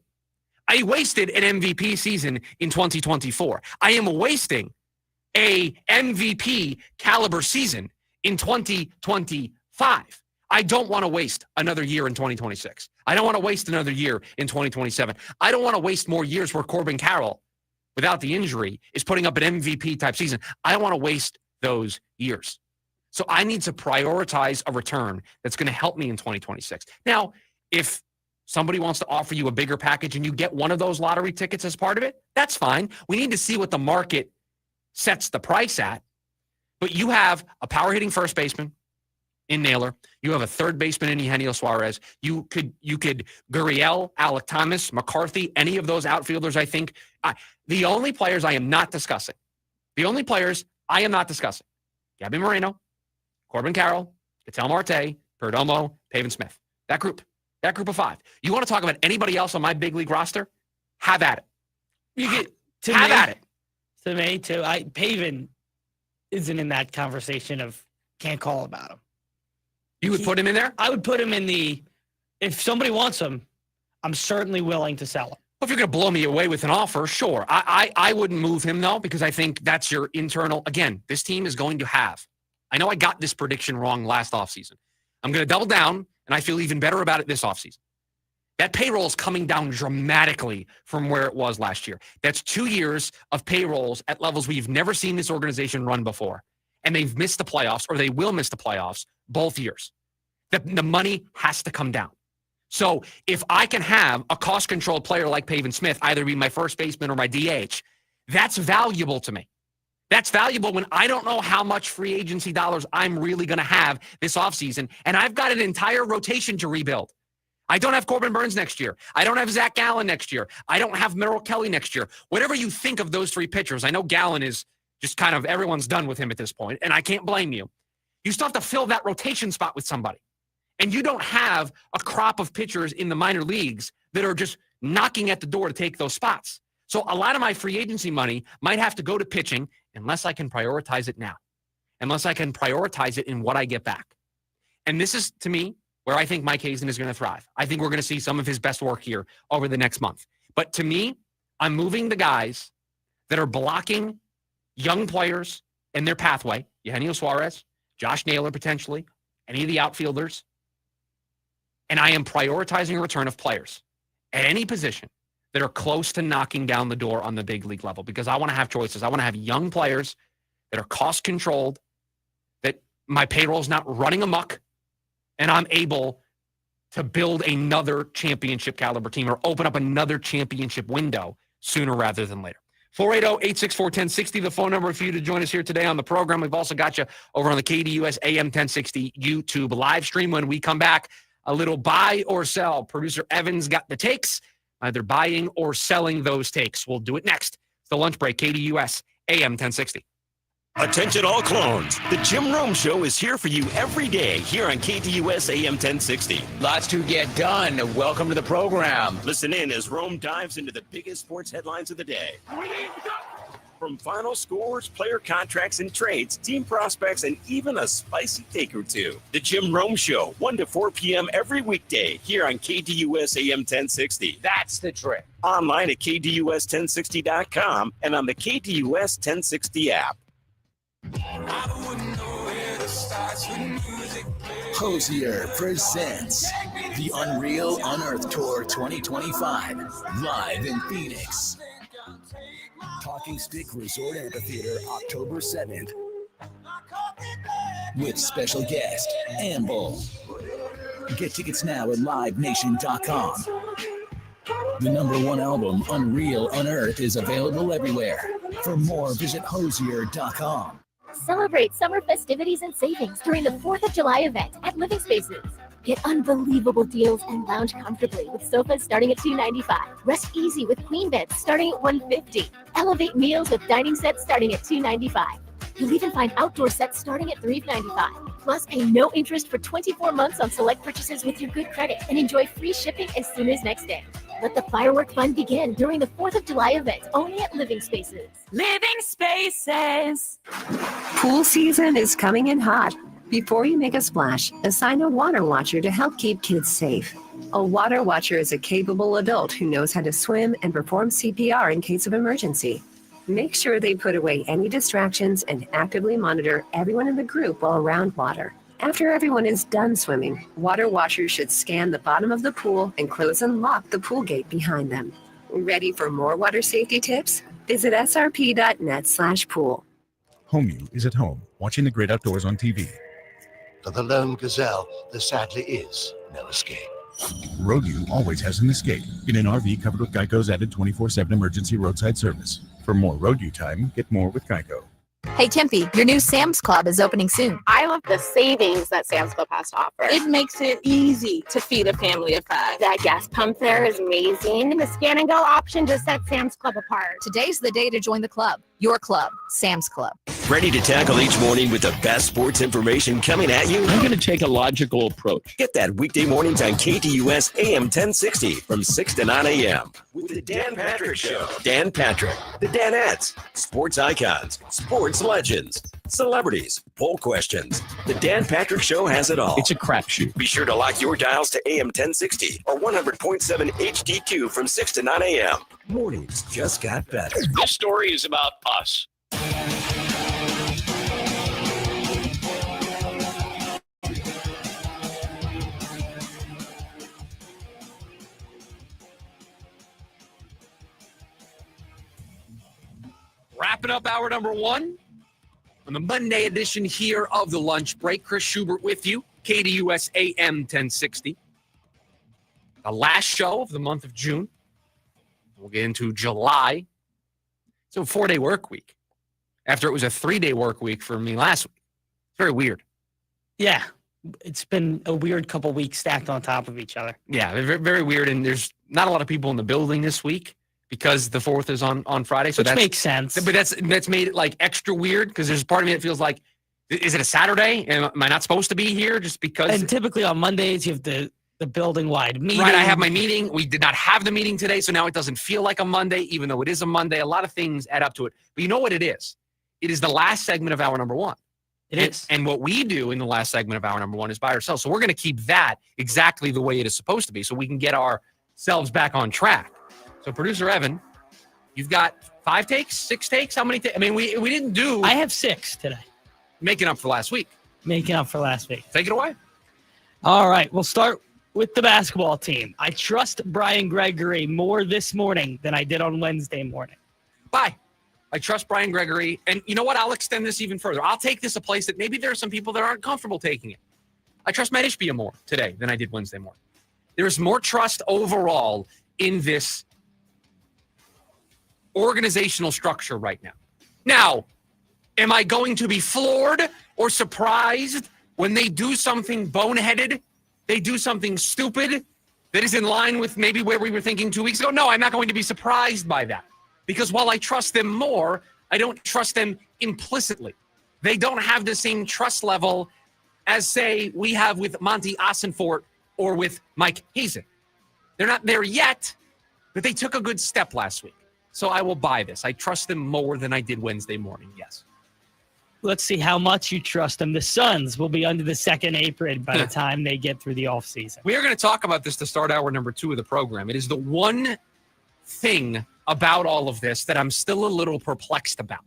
I wasted an MVP season in 2024. I am wasting a MVP caliber season in 2025. I don't want to waste another year in 2026. I don't want to waste another year in 2027. I don't want to waste more years where Corbin Carroll, without the injury, is putting up an MVP type season. I don't want to waste those years. So I need to prioritize a return that's going to help me in 2026. Now, if somebody wants to offer you a bigger package and you get one of those lottery tickets as part of it, that's fine. We need to see what the market sets the price at. But you have a power hitting first baseman in Naylor. You have a third baseman in Eugenio Suarez. You could Gurriel, Alec Thomas, McCarthy, any of those outfielders, I think. The only players I am not discussing, Gabby Moreno, Corbin Carroll, Ketel Marte, Perdomo, Pavin Smith. That group of five. You want to talk about anybody else on my big league roster? Have at it. You get at it. To me, too. Pavin isn't in that conversation of can't call about him. You would put him in there? I would put him in if somebody wants him, I'm certainly willing to sell him. Well, if you're going to blow me away with an offer, sure. I wouldn't move him, though, because I think that's your internal. Again, this team is going to have. I know I got this prediction wrong last offseason. I'm going to double down, and I feel even better about it this offseason. That payroll is coming down dramatically from where it was last year. That's 2 years of payrolls at levels we've never seen this organization run before. And they've missed the playoffs, or they will miss the playoffs both years. The money has to come down. So if I can have a cost-controlled player like Pavin Smith either be my first baseman or my DH, that's valuable to me. That's valuable when I don't know how much free agency dollars I'm really going to have this offseason, and I've got an entire rotation to rebuild. I don't have Corbin Burns next year. I don't have Zach Gallen next year. I don't have Merrill Kelly next year. Whatever you think of those three pitchers, I know Gallen is just kind of everyone's done with him at this point, and I can't blame you. You still have to fill that rotation spot with somebody. And you don't have a crop of pitchers in the minor leagues that are just knocking at the door to take those spots. So a lot of my free agency money might have to go to pitching unless I can prioritize it now, unless I can prioritize it in what I get back. And this is, to me, where I think Mike Hazen is going to thrive. I think we're going to see some of his best work here over the next month. But to me, I'm moving the guys that are blocking young players in their pathway, Eugenio Suarez, Josh Naylor potentially, any of the outfielders, and I am prioritizing a return of players at any position that are close to knocking down the door on the big league level, because I want to have choices. I want to have young players that are cost controlled, that my payroll is not running amok, and I'm able to build another championship caliber team or open up another championship window sooner rather than later. 480-864-1060, the phone number for you to join us here today on the program. We've also got you over on the KDUS AM 1060 YouTube live stream. When we come back, a little buy or sell. Producer Evans got the takes, either buying or selling those takes. We'll do it next. It's the lunch break, KDUS AM 1060. Attention all clones. The Jim Rome Show is here for you every day here on KDUS AM 1060. Lots to get done. Welcome to the program. Listen in as Rome dives into the biggest sports headlines of the day. From final scores, player contracts and trades, team prospects, and even a spicy take or two. The Jim Rome Show, 1 to 4 p.m. every weekday here on KDUS AM 1060. That's the trick. Online at KDUS1060.com and on the KDUS 1060 app. Hosier presents the Unreal Unearthed Tour 2025, live in Phoenix. Talking Stick Resort Amphitheater, October 7th. With special guest, Amble. Get tickets now at livenation.com. The #1 album, Unreal Unearthed, is available everywhere. For more, visit hosier.com. Celebrate summer festivities and savings during the 4th of July event at Living Spaces. Get unbelievable deals and lounge comfortably with sofas starting at $295. Rest easy with queen beds starting at $150. Elevate meals with dining sets starting at $295. You'll even find outdoor sets starting at $395. Plus, pay no interest for 24 months on select purchases with your good credit and enjoy free shipping as soon as next day. Let the firework fun begin during the 4th of July event only at Living Spaces. Living Spaces. Pool season is coming in hot. Before you make a splash, assign a water watcher to help keep kids safe. A water watcher is a capable adult who knows how to swim and perform CPR in case of emergency. Make sure they put away any distractions and actively monitor everyone in the group while around water. After everyone is done swimming, water watchers should scan the bottom of the pool and close and lock the pool gate behind them. Ready for more water safety tips? Visit srp.net/pool. HomeU is at home, watching the great outdoors on TV. For the lone gazelle, there sadly is no escape. RoadU always has an escape in an RV covered with Geico's added 24/7 emergency roadside service. For more RoadU time, get more with Geico. Hey, Tempe, your new Sam's Club is opening soon. I love the savings that Sam's Club has to offer. It makes it easy to feed a family of 5. That gas pump there is amazing. The scan and go option just sets Sam's Club apart. Today's the day to join the club. Your club, Sam's Club. Ready to tackle each morning with the best sports information coming at you? I'm going to take a logical approach. Get that weekday mornings on KDUS AM 1060 from 6 to 9 a.m. with the Dan Patrick Show. Dan Patrick, the Danettes, sports icons, sports legends, celebrities, poll questions. The Dan Patrick Show has it all. It's a crapshoot. Be sure to lock your dials to AM 1060 or 100.7 HD2 from 6 to 9 a.m. Mornings just got better. This story is about us. Wrapping up hour number 1 on the Monday edition here of the lunch break. Chris Schubert with you, KDUS AM 1060. The last show of the month of June. We'll get into July. So 4-day work week after it was a 3-day work week for me last week. It's very weird. Yeah. It's been a weird couple weeks stacked on top of each other. Yeah, very, very weird. And there's not a lot of people in the building this week because the 4th is on Friday. So Which makes sense. But that's made it like extra weird because there's part of me that feels like, is it a Saturday? Am I not supposed to be here just because? And typically on Mondays, you have the the building-wide meeting. Right, I have my meeting. We did not have the meeting today, so now it doesn't feel like a Monday, even though it is a Monday. A lot of things add up to it. But you know what it is? It is the last segment of hour number one. It is. And what we do in the last segment of hour number one is buy or sell. So we're going to keep that exactly the way it is supposed to be so we can get ourselves back on track. So, Producer Evan, you've got 5 takes, 6 takes? How many takes? I mean, we didn't do. I have 6 today. Making up for last week. Making up for last week. Take it away. All right, we'll start with the basketball team. I trust Brian Gregory more this morning than I did on Wednesday morning. Bye. I trust Brian Gregory. And you know what? I'll extend this even further. I'll take this a place that maybe there are some people that aren't comfortable taking it. I trust Matt Ishbia more today than I did Wednesday morning. There's more trust overall in this organizational structure right now. Now, am I going to be floored or surprised when they do something boneheaded, they do something stupid that is in line with maybe where we were thinking 2 weeks ago? No, I'm not going to be surprised by that. Because while I trust them more, I don't trust them implicitly. They don't have the same trust level as, say, we have with Monty Ossenfort or with Mike Hazen. They're not there yet, but they took a good step last week. So I will buy this. I trust them more than I did Wednesday morning, yes. Let's see how much you trust them. The Suns will be under the second apron by the time they get through the offseason. We are going to talk about this to start hour number 2 of the program. It is the one thing about all of this that I'm still a little perplexed about.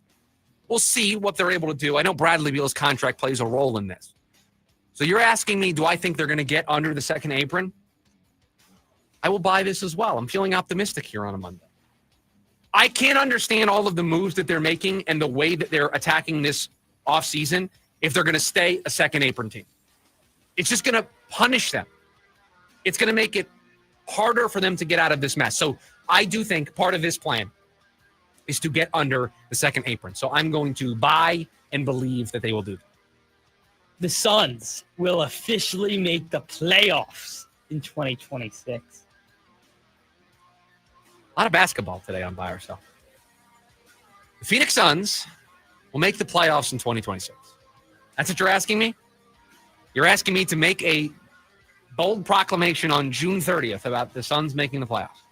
We'll see what they're able to do. I know Bradley Beal's contract plays a role in this. So you're asking me, do I think they're going to get under the second apron? I will buy this as well. I'm feeling optimistic here on a Monday. I can't understand all of the moves that they're making and the way that they're attacking this offseason if they're going to stay a second apron team. It's just going to punish them. It's going to make it harder for them to get out of this mess. So I do think part of this plan is to get under the second apron. So I'm going to buy and believe that they will do that. The Suns will officially make the playoffs in 2026. A lot of basketball today on Buy or Sell. The Phoenix Suns will make the playoffs in 2026. That's what you're asking me? You're asking me to make a bold proclamation on June 30th about the Suns making the playoffs.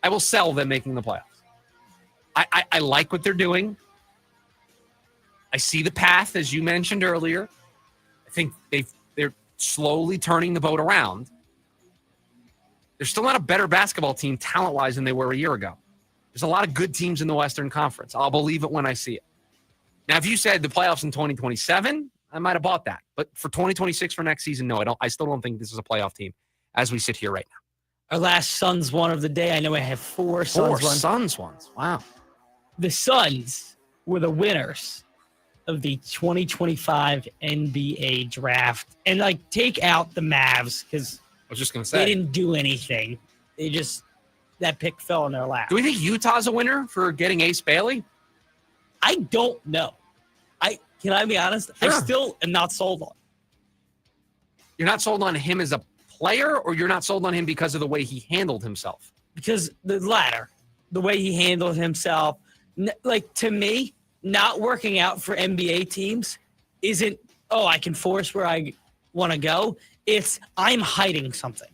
I will sell them making the playoffs. I like what they're doing. I see the path, as you mentioned earlier. I think they're slowly turning the boat around. They're still not a better basketball team talent-wise than they were a year ago. There's a lot of good teams in the Western Conference. I'll believe it when I see it. Now, if you said the playoffs in 2027, I might have bought that. But for 2026 for next season, no, I don't. I still don't think this is a playoff team as we sit here right now. Our last Suns one of the day. I know I have 4 Suns ones. Suns ones. Wow. The Suns were the winners of the 2025 NBA draft. And, take out the Mavs because I was just going to say. They didn't do anything. That pick fell in their lap. Do we think Utah's a winner for getting Ace Bailey? I don't know. Can I be honest? Sure. I still am not sold on. You're not sold on him as a player, or you're not sold on him because of the way he handled himself? Because the latter, the way he handled himself, to me, not working out for NBA teams isn't, I can force where I want to go. It's I'm hiding something.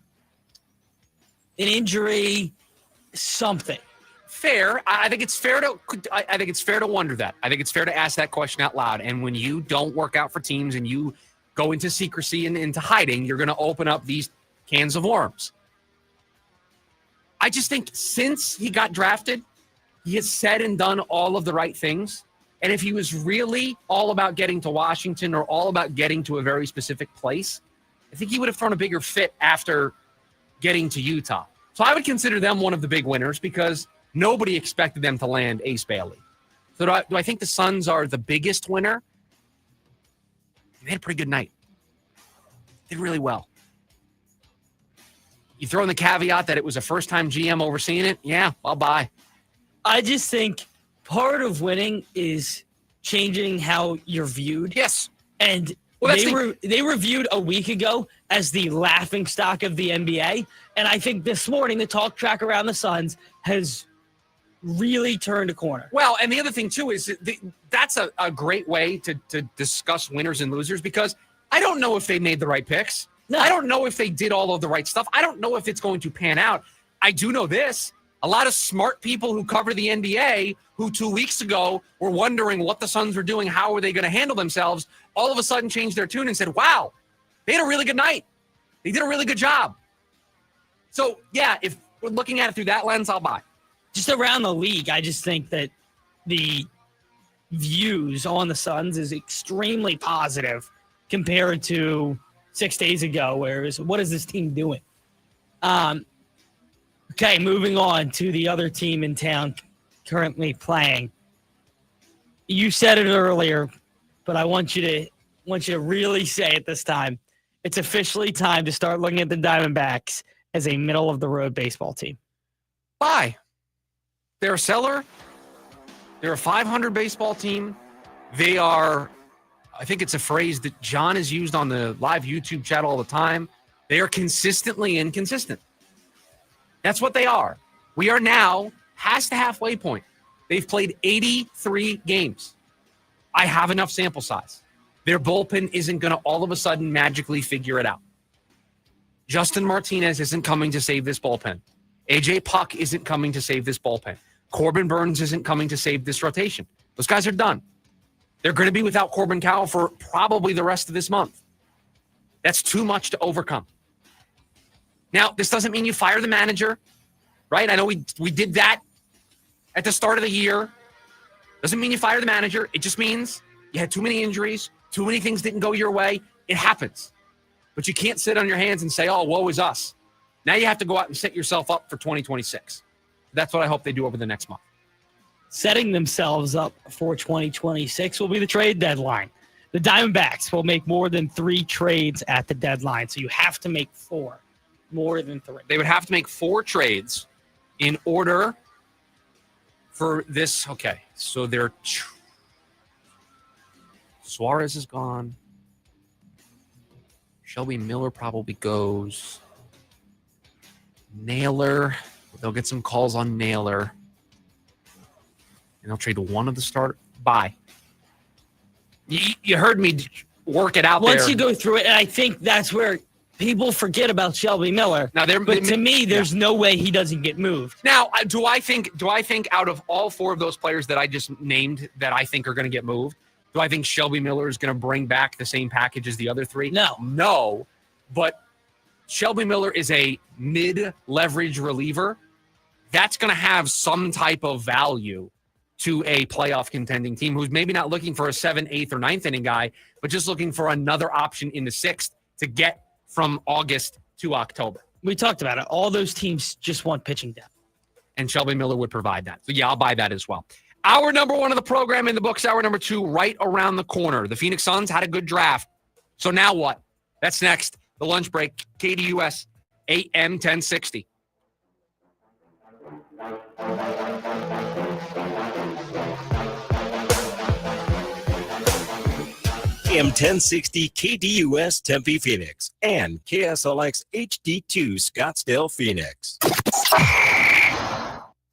An injury, something. Fair. I think it's fair to wonder that. I think it's fair to ask that question out loud. And when you don't work out for teams and you go into secrecy and into hiding, you're going to open up these cans of worms. I just think since he got drafted, he has said and done all of the right things. And if he was really all about getting to Washington or all about getting to a very specific place, I think he would have thrown a bigger fit after getting to Utah. So I would consider them one of the big winners because nobody expected them to land Ace Bailey. So do I think the Suns are the biggest winner? They had a pretty good night. Did really well. You throw in the caveat that it was a first-time GM overseeing it? Yeah, I'll buy. I just think part of winning is changing how you're viewed. Yes. And they were viewed a week ago as the laughingstock of the NBA. And I think this morning the talk track around the Suns has really turned a corner. Well, and the other thing, too, is that's a great way to discuss winners and losers because I don't know if they made the right picks. I don't know if they did all of the right stuff. I don't know if it's going to pan out. I do know this. A lot of smart people who cover the NBA who 2 weeks ago were wondering what the Suns were doing, how were they going to handle themselves, all of a sudden changed their tune and said, wow, they had a really good night. They did a really good job. So, yeah, if we're looking at it through that lens, I'll buy. Just around the league, I just think that the views on the Suns is extremely positive compared to 6 days ago, whereas what is this team doing? Okay, moving on to the other team in town currently playing. You said it earlier, but I want you to really say it this time. It's officially time to start looking at the Diamondbacks as a middle-of-the-road baseball team. Buy. They're a seller. They're a 500 baseball team. They are, I think it's a phrase that John has used on the live YouTube chat all the time. They are consistently inconsistent. That's what they are. We are now past the halfway point. They've played 83 games. I have enough sample size. Their bullpen isn't going to all of a sudden magically figure it out. Justin Martinez isn't coming to save this bullpen. AJ Puck isn't coming to save this bullpen. Corbin Burns isn't coming to save this rotation. Those guys are done. They're going to be without Corbin Cowell for probably the rest of this month. That's too much to overcome. Now, this doesn't mean you fire the manager, right? I know we did that at the start of the year. Doesn't mean you fire the manager. It just means you had too many injuries, too many things didn't go your way. It happens. But you can't sit on your hands and say, oh, woe is us. Now you have to go out and set yourself up for 2026. That's what I hope they do over the next month. Setting themselves up for 2026 will be the trade deadline. The Diamondbacks will make more than 3 trades at the deadline, so you have to make 4. More than 3. They would have to make 4 trades in order for this. Okay, so they're Suarez is gone. Shelby Miller probably goes. Naylor, they'll get some calls on Naylor. And they'll trade one of the starters. Buy. You heard me work it out. Once you go through it, and I think that's where people forget about Shelby Miller. Now, but to me, there's no way he doesn't get moved. Now, do I think out of all 4 of those players that I just named that I think are going to get moved, do I think Shelby Miller is going to bring back the same package as the other 3? No. But Shelby Miller is a mid-leverage reliever. That's going to have some type of value to a playoff contending team who's maybe not looking for a 7th, 8th, or 9th inning guy, but just looking for another option in the 6th to get from August to October. We talked about it. All those teams just want pitching depth. And Shelby Miller would provide that. So, yeah, I'll buy that as well. Hour number 1 of the program in the books. Hour number 2 right around the corner. The Phoenix Suns had a good draft. So now what? That's next. The lunch break. KDUS AM 1060. AM 1060 KDUS Tempe Phoenix and KSLX HD2 Scottsdale Phoenix.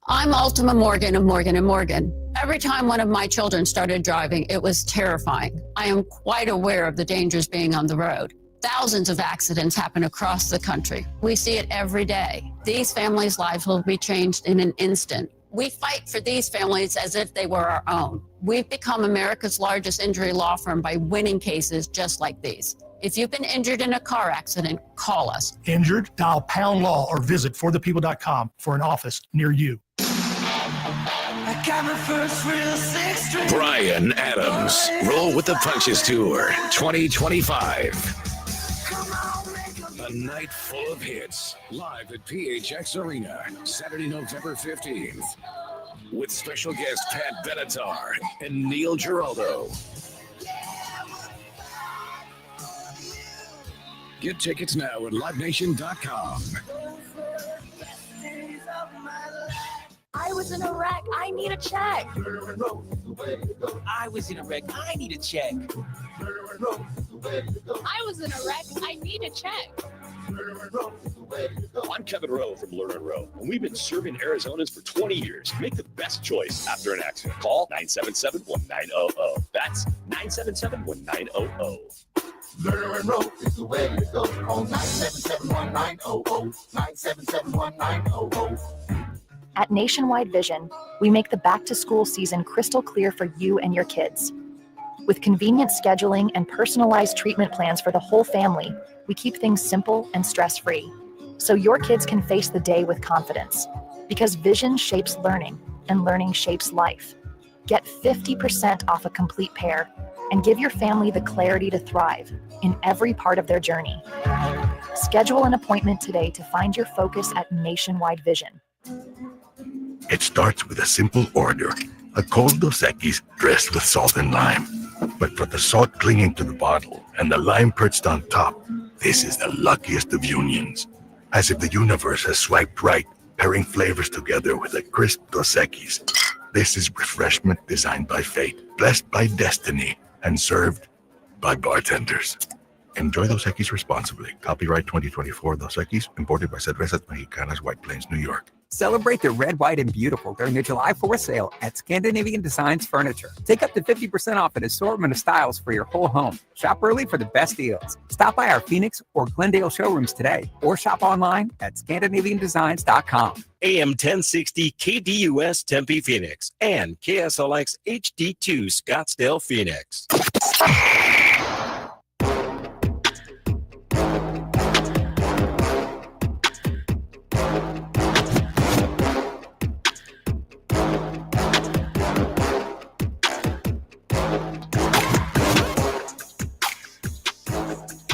I'm Ultima Morgan of Morgan & Morgan. Every time one of my children started driving, it was terrifying. I am quite aware of the dangers being on the road. Thousands of accidents happen across the country. We see it every day. These families' lives will be changed in an instant. We fight for these families as if they were our own. We've become America's largest injury law firm by winning cases just like these. If you've been injured in a car accident, call us. Injured? Dial pound law or visit forthepeople.com for an office near you. Brian Adams, Roll with the Punches Tour 2025. A night full of hits, live at PHX Arena, Saturday, November 15th. With special guest Pat Benatar and Neil Giraldo. Get tickets now at livenation.com. I was in a wreck. I need a check. I was in a wreck. I need a check. I was in a wreck. I need a check. I'm Kevin Rowe from Lerner Rowe, and we've been serving Arizonans for 20 years. Make the best choice after an accident. Call 977-1900. That's 977-1900. Learn and Row is the way to go. Call 977-1900, 977-1900. At Nationwide Vision, we make the back-to-school season crystal clear for you and your kids. With convenient scheduling and personalized treatment plans for the whole family, we keep things simple and stress-free, so your kids can face the day with confidence. Because vision shapes learning, and learning shapes life. Get 50% off a complete pair, and give your family the clarity to thrive in every part of their journey. Schedule an appointment today to find your focus at Nationwide Vision. It starts with a simple order, a cold Dos Equis dressed with salt and lime. But for the salt clinging to the bottle and the lime perched on top, this is the luckiest of unions. As if the universe has swiped right, pairing flavors together with a crisp Dos Equis. This is refreshment designed by fate, blessed by destiny, and served by bartenders. Enjoy Dos Equis responsibly. Copyright 2024 Dos Equis, imported by Cervezas Mexicanas, White Plains, New York. Celebrate the red, white, and beautiful during the July 4th sale at Scandinavian Designs Furniture. Take up to 50% off an assortment of styles for your whole home. Shop early for the best deals. Stop by our Phoenix or Glendale showrooms today or shop online at ScandinavianDesigns.com. AM 1060 KDUS Tempe Phoenix and KSLX HD2 Scottsdale Phoenix.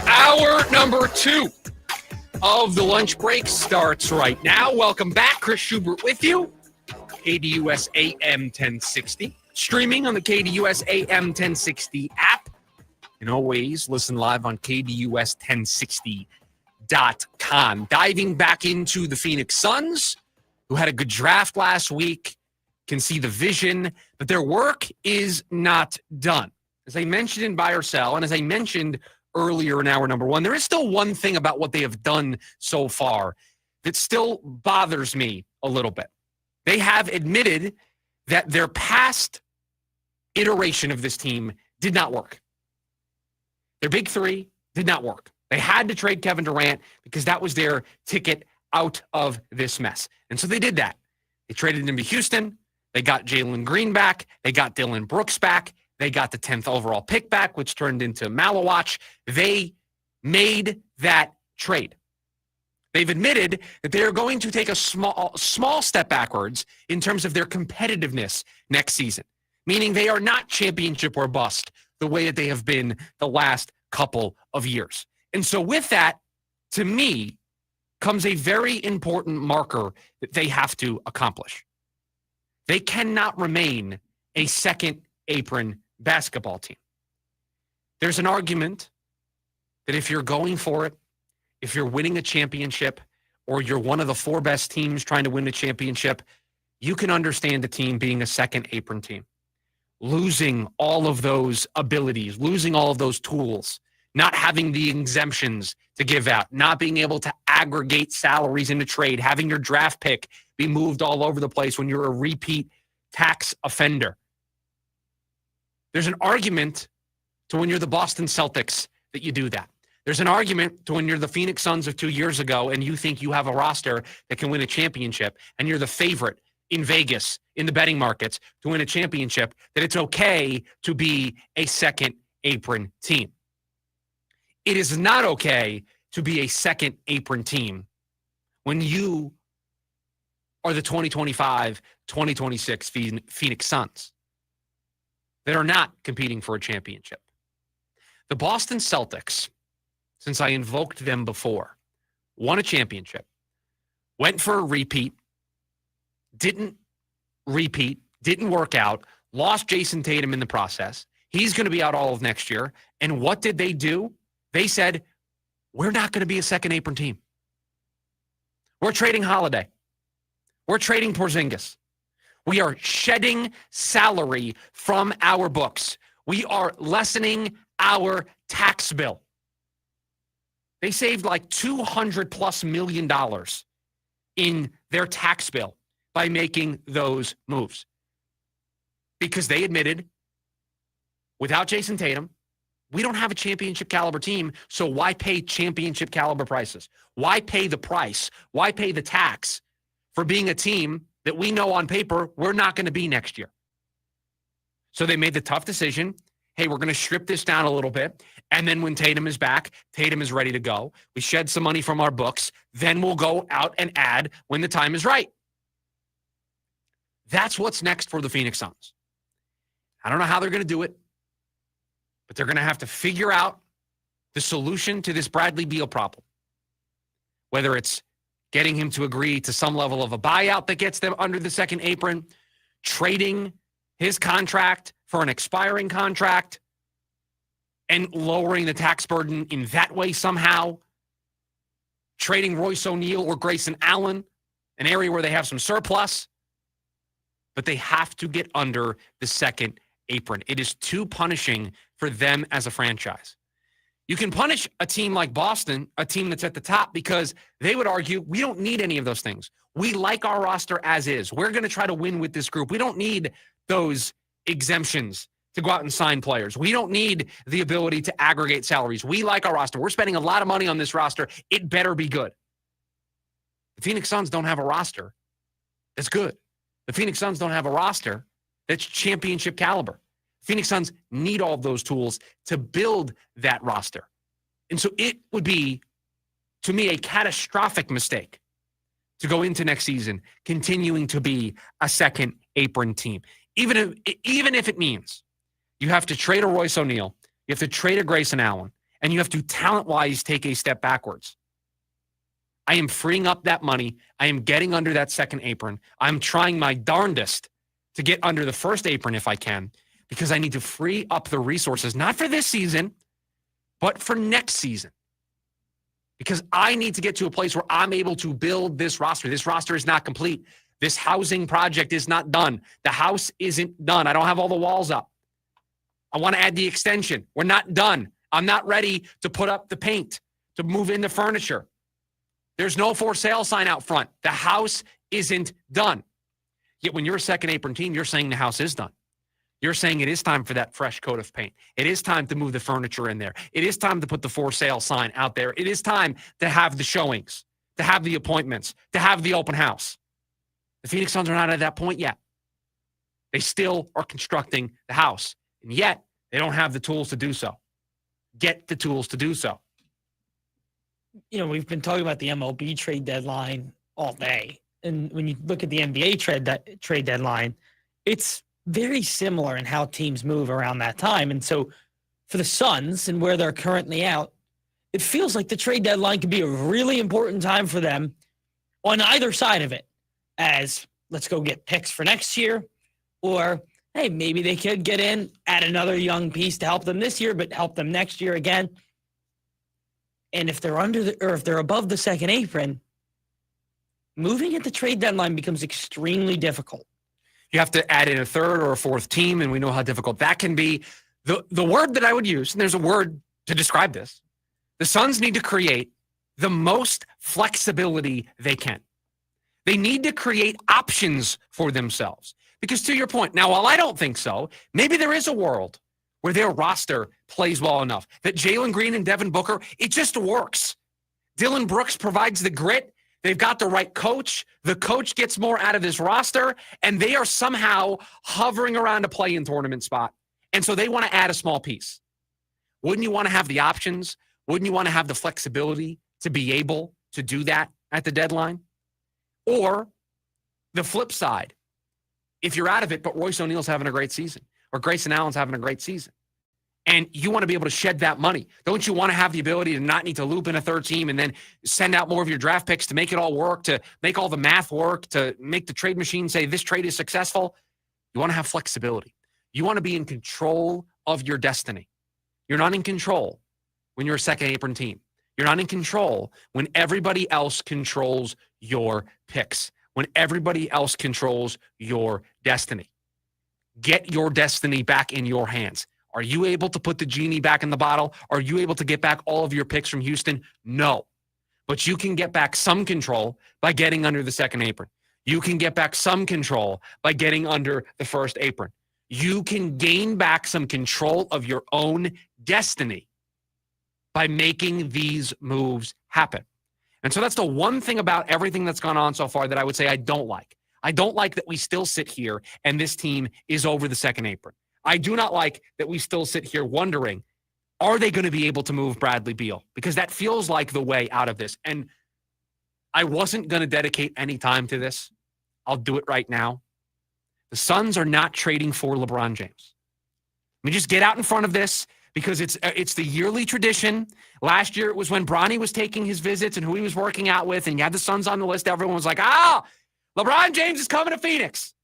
Hour number 2 of the lunch break starts right now. Welcome back. Chris Schubert with you. KDUS AM 1060. Streaming on the KDUS AM 1060 app. And always listen live on KDUS1060.com. Diving back into the Phoenix Suns, who had a good draft last week, can see the vision, but their work is not done. As I mentioned in Buy or Sell, and as I mentioned earlier in hour number 1, there is still one thing about what they have done so far that still bothers me a little bit. They have admitted that their past iteration of this team did not work. Their big three did not work. They had to trade Kevin Durant because that was their ticket out of this mess. And so they did that. They traded him to Houston. They got Jalen Green back. They got Dylan Brooks back. They got the 10th overall pick back, which turned into Malawach. They made that trade. They've admitted that they are going to take a small step backwards in terms of their competitiveness next season, meaning they are not championship or bust the way that they have been the last couple of years. And so with that, to me, comes a very important marker that they have to accomplish. They cannot remain a second apron basketball team. There's an argument that if you're going for it, if you're winning a championship, or you're one of the 4 best teams trying to win a championship, you can understand a team being a second apron team. Losing all of those abilities, losing all of those tools, not having the exemptions to give out, not being able to aggregate salaries in a trade, having your draft pick be moved all over the place when you're a repeat tax offender. There's an argument to when you're the Boston Celtics that you do that. There's an argument to when you're the Phoenix Suns of 2 years ago and you think you have a roster that can win a championship and you're the favorite in Vegas in the betting markets to win a championship, that it's okay to be a second apron team. It is not okay to be a second apron team when you are the 2025-2026 Phoenix Suns that are not competing for a championship. The Boston Celtics, since I invoked them before, won a championship, went for a repeat, didn't repeat, didn't work out, lost Jason Tatum in the process. He's going to be out all of next year. And what did they do? They said, we're not going to be a second apron team. We're trading Holiday. We're trading Porzingis. We are shedding salary from our books. We are lessening our tax bill. They saved like $200+ million in their tax bill by making those moves. Because they admitted, without Jason Tatum, We don't have a championship caliber team, so why pay championship caliber prices? Why pay the price? Why pay the tax for being a team that we know on paper we're not going to be next year? So they made the tough decision. Hey, we're going to strip this down a little bit. And then when Tatum is back, Tatum is ready to go. We shed some money from our books. Then we'll go out and add when the time is right. That's what's next for the Phoenix Suns. I don't know how they're going to do it, but they're going to have to figure out the solution to this Bradley Beal problem. Whether it's getting him to agree to some level of a buyout that gets them under the second apron, trading his contract for an expiring contract, and lowering the tax burden in that way somehow, trading Royce O'Neal or Grayson Allen, an area where they have some surplus, but they have to get under the second apron. It is too punishing for them as a franchise. You can punish a team like Boston, a team that's at the top, because they would argue we don't need any of those things. We like our roster as is. We're going to try to win with this group. We don't need those exemptions to go out and sign players. We don't need the ability to aggregate salaries. We like our roster. We're spending a lot of money on this roster. It better be good. The Phoenix Suns don't have a roster that's good. The Phoenix Suns don't have a roster that's championship caliber. Phoenix Suns need all of those tools to build that roster. And so it would be, to me, a catastrophic mistake to go into next season continuing to be a second apron team. Even if it means you have to trade a Royce O'Neal, you have to trade a Grayson Allen, and you have to talent-wise take a step backwards. I am freeing up that money. I am getting under that second apron. I'm trying my darndest to get under the first apron if I can, because I need to free up the resources, not for this season, but for next season. Because I need to get to a place where I'm able to build this roster. This roster is not complete. This housing project is not done. The house isn't done. I don't have all the walls up. I want to add the extension. We're not done. I'm not ready to put up the paint, to move in the furniture. There's no for sale sign out front. The house isn't done. Yet when you're a second apron team, you're saying the house is done. You're saying it is time for that fresh coat of paint. It is time to move the furniture in there. It is time to put the for sale sign out there. It is time to have the showings, to have the appointments, to have the open house. The Phoenix Suns are not at that point yet. They still are constructing the house, and yet they don't have the tools to do so. Get the tools to do so. You know, we've been talking about the MLB trade deadline all day. And when you look at the NBA trade deadline, it's very similar in how teams move around that time. And so for the Suns and where they're currently out, it feels like the trade deadline could be a really important time for them on either side of it, as let's go get picks for next year, or hey, maybe they could get in, add another young piece to help them this year, but help them next year again. And if they're if they're above the second apron, moving at the trade deadline becomes extremely difficult. You have to add in a third or a fourth team, and we know how difficult that can be. The word that I would use, and there's a word to describe this, the Suns need to create the most flexibility they can. They need to create options for themselves. Because to your point, now, while I don't think so, maybe there is a world where their roster plays well enough that Jalen Green and Devin Booker, it just works. Dylan Brooks provides the grit. They've got the right coach. The coach gets more out of this roster, and they are somehow hovering around a play-in tournament spot. And so they want to add a small piece. Wouldn't you want to have the options? Wouldn't you want to have the flexibility to be able to do that at the deadline? Or the flip side, if you're out of it, but Royce O'Neal's having a great season, or Grayson Allen's having a great season, and you want to be able to shed that money. Don't you want to have the ability to not need to loop in a third team and then send out more of your draft picks to make it all work, to make all the math work, to make the trade machine say this trade is successful? You want to have flexibility. You want to be in control of your destiny. You're not in control when you're a second apron team. You're not in control when everybody else controls your picks, when everybody else controls your destiny. Get your destiny back in your hands. Are you able to put the genie back in the bottle? Are you able to get back all of your picks from Houston? No. But you can get back some control by getting under the second apron. You can get back some control by getting under the first apron. You can gain back some control of your own destiny by making these moves happen. And so that's the one thing about everything that's gone on so far that I would say I don't like. I don't like that we still sit here and this team is over the second apron. I do not like that we still sit here wondering, are they going to be able to move Bradley Beal? Because that feels like the way out of this. And I wasn't going to dedicate any time to this. I'll do it right now. The Suns are not trading for LeBron James. Let me just get out in front of this because it's the yearly tradition. Last year, it was when Bronny was taking his visits and who he was working out with, and you had the Suns on the list. Everyone was like, LeBron James is coming to Phoenix.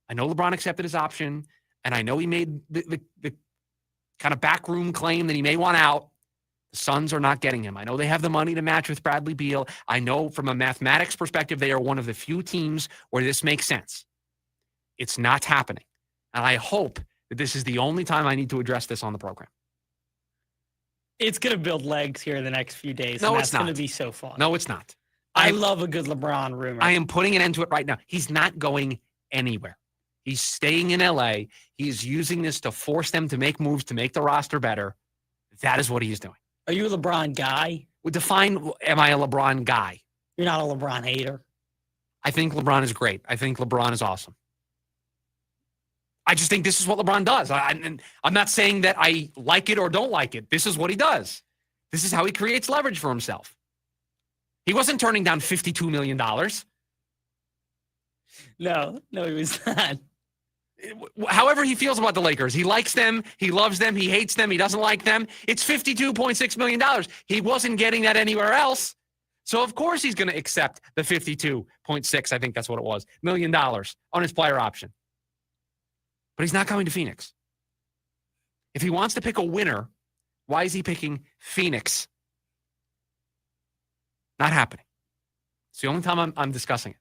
I know LeBron accepted his option, and I know he made the kind of backroom claim that he may want out. The Suns are not getting him. I know they have the money to match with Bradley Beal. I know from a mathematics perspective, they are one of the few teams where this makes sense. It's not happening. And I hope that this is the only time I need to address this on the program. It's going to build legs here in the next few days. No, and it's that's going not. to be so fun. No, it's not. I love a good LeBron rumor. I am putting an end to it right now. He's not going anywhere. He's staying in LA. He's using this to force them to make moves to make the roster better. That is what he's doing. Are you a LeBron guy? Define, am I a LeBron guy? You're not a LeBron hater. I think LeBron is great. I think LeBron is awesome. I just think this is what LeBron does. I'm not saying that I like it or don't like it. This is what he does. This is how he creates leverage for himself. He wasn't turning down $52 million. No, he was not. However he feels about the Lakers, he likes them, he loves them, he hates them, he doesn't like them. It's $52.6 million. He wasn't getting that anywhere else. So, of course, he's going to accept the $52.6, I think that's what it was, $1 million on his player option. But he's not coming to Phoenix. If he wants to pick a winner, why is he picking Phoenix? Not happening. It's the only time I'm discussing it.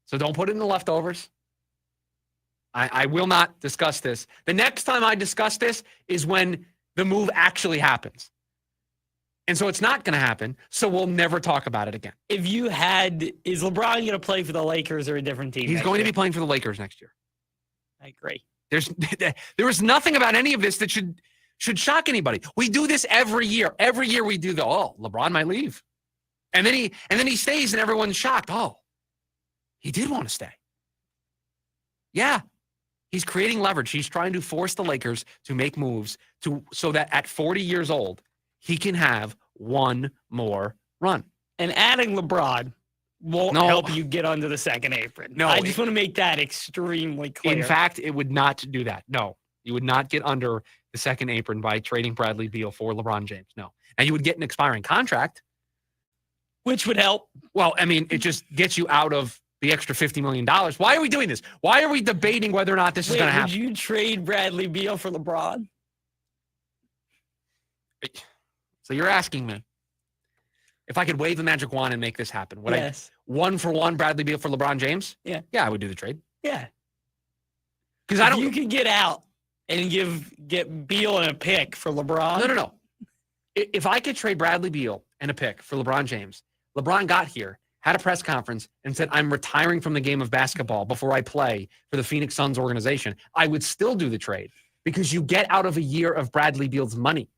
So don't put it in the leftovers. I will not discuss this. The next time I discuss this is when the move actually happens. And so it's not going to happen, so we'll never talk about it again. Is LeBron going to play for the Lakers or a different team? He's going to be playing for the Lakers next year. I agree. There is nothing about any of this that should shock anybody. We do this every year. Every year we do LeBron might leave. And then he stays and everyone's shocked. Oh, he did want to stay. Yeah. He's creating leverage. He's trying to force the Lakers to make moves so that at 40 years old, he can have one more run. And adding LeBron won't help you get under the second apron. No. I just want to make that extremely clear. In fact, it would not do that. No. You would not get under the second apron by trading Bradley Beal for LeBron James. No. And you would get an expiring contract. Which would help. Well, I mean, it just gets you out of the extra $50 million. Why are we doing this? Why are we debating whether or not this is going to happen? Would you trade Bradley Beal for LeBron? So you're asking me if I could wave the magic wand and make this happen. Would I 1-for-1 Bradley Beal for LeBron James? Yeah. Yeah, I would do the trade. Yeah. Because you could get out and get Beal and a pick for LeBron. No. If I could trade Bradley Beal and a pick for LeBron James, LeBron got here, had a press conference, and said, I'm retiring from the game of basketball before I play for the Phoenix Suns organization, I would still do the trade because you get out of a year of Bradley Beal's money.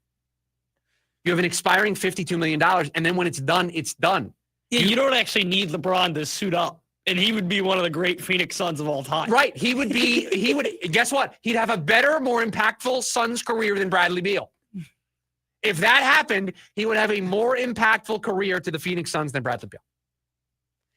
You have an expiring $52 million, and then when it's done, it's done. Yeah, you don't actually need LeBron to suit up, and he would be one of the great Phoenix Suns of all time. Right. Guess what? He'd have a better, more impactful Suns career than Bradley Beal. If that happened, he would have a more impactful career to the Phoenix Suns than Bradley Beal.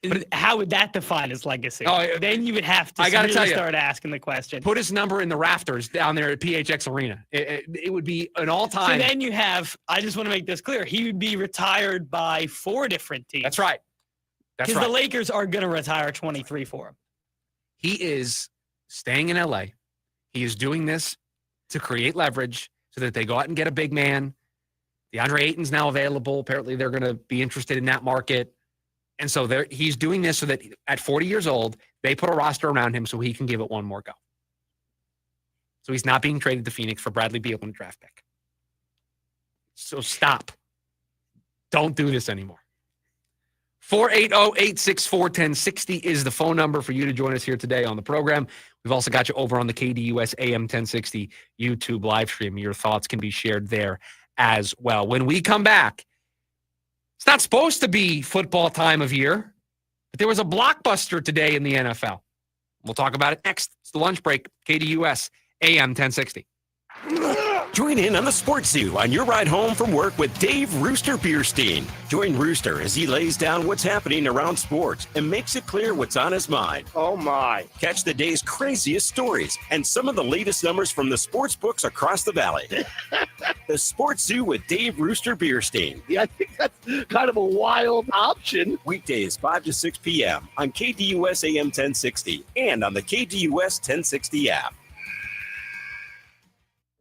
But how would that define his legacy? Then you would have to start asking the question. Put his number in the rafters down there at PHX Arena. It would be an all-time. So then you have, I just want to make this clear, he would be retired by 4 different teams. That's right. Because the Lakers are going to retire 23 for him. He is staying in LA. He is doing this to create leverage so that they go out and get a big man. DeAndre Ayton's now available. Apparently they're going to be interested in that market. And so he's doing this so that at 40 years old, they put a roster around him so he can give it one more go. So he's not being traded to Phoenix for Bradley Beal in a draft pick. So stop. Don't do this anymore. 480-864-1060 is the phone number for you to join us here today on the program. We've also got you over on the KDUS AM 1060 YouTube live stream. Your thoughts can be shared there as well. When we come back, it's not supposed to be football time of year, but there was a blockbuster today in the NFL. We'll talk about it next. It's the lunch break, KDUS AM 1060. Join in on the Sports Zoo on your ride home from work with Dave Rooster Bierstein. Join Rooster as he lays down what's happening around sports and makes it clear what's on his mind. Oh, my. Catch the day's craziest stories and some of the latest numbers from the sports books across the valley. The Sports Zoo with Dave Rooster Bierstein. Yeah, I think that's kind of a wild option. Weekdays, 5 to 6 p.m. on KDUS AM 1060 and on the KDUS 1060 app.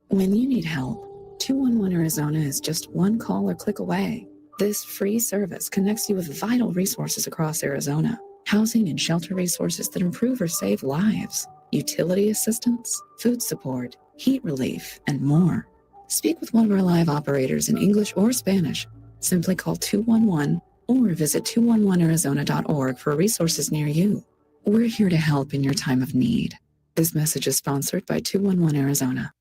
When you need help, 211 Arizona is just one call or click away. This free service connects you with vital resources across Arizona, housing and shelter resources that improve or save lives, utility assistance, food support, heat relief, and more. Speak with one of our live operators in English or Spanish. Simply call 211 or visit 211arizona.org for resources near you. We're here to help in your time of need. This message is sponsored by 211 Arizona.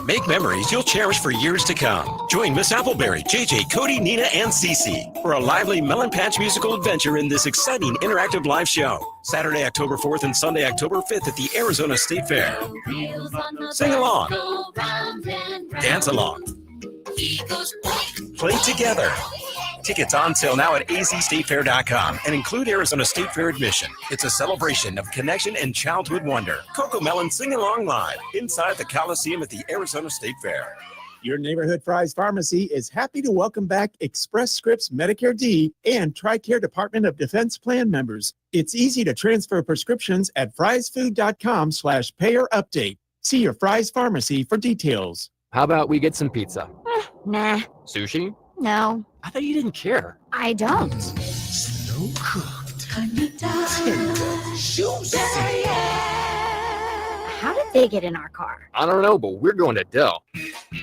Make memories you'll cherish for years to come. Join Miss Appleberry, JJ, Cody, Nina, and Cece for a lively Melon Patch musical adventure in this exciting interactive live show. Saturday, October 4th and Sunday, October 5th at the Arizona State Fair. Sing along. Dance along. Play together. Tickets on sale now at azstatefair.com and include Arizona State Fair admission. It's a celebration of connection and childhood wonder. Coco Melon Sing Along Live inside the Coliseum at the Arizona State Fair. Your neighborhood Fry's Pharmacy is happy to welcome back Express Scripts Medicare D and TRICARE Department of Defense plan members. It's easy to transfer prescriptions at frysfood.com/payer update. See your Fry's Pharmacy for details. How about we get some pizza? Nah. Sushi? No. I thought you didn't care. I don't. Slow cooked. Tender, Juicy. How did they get in our car? I don't know, but we're going to Del.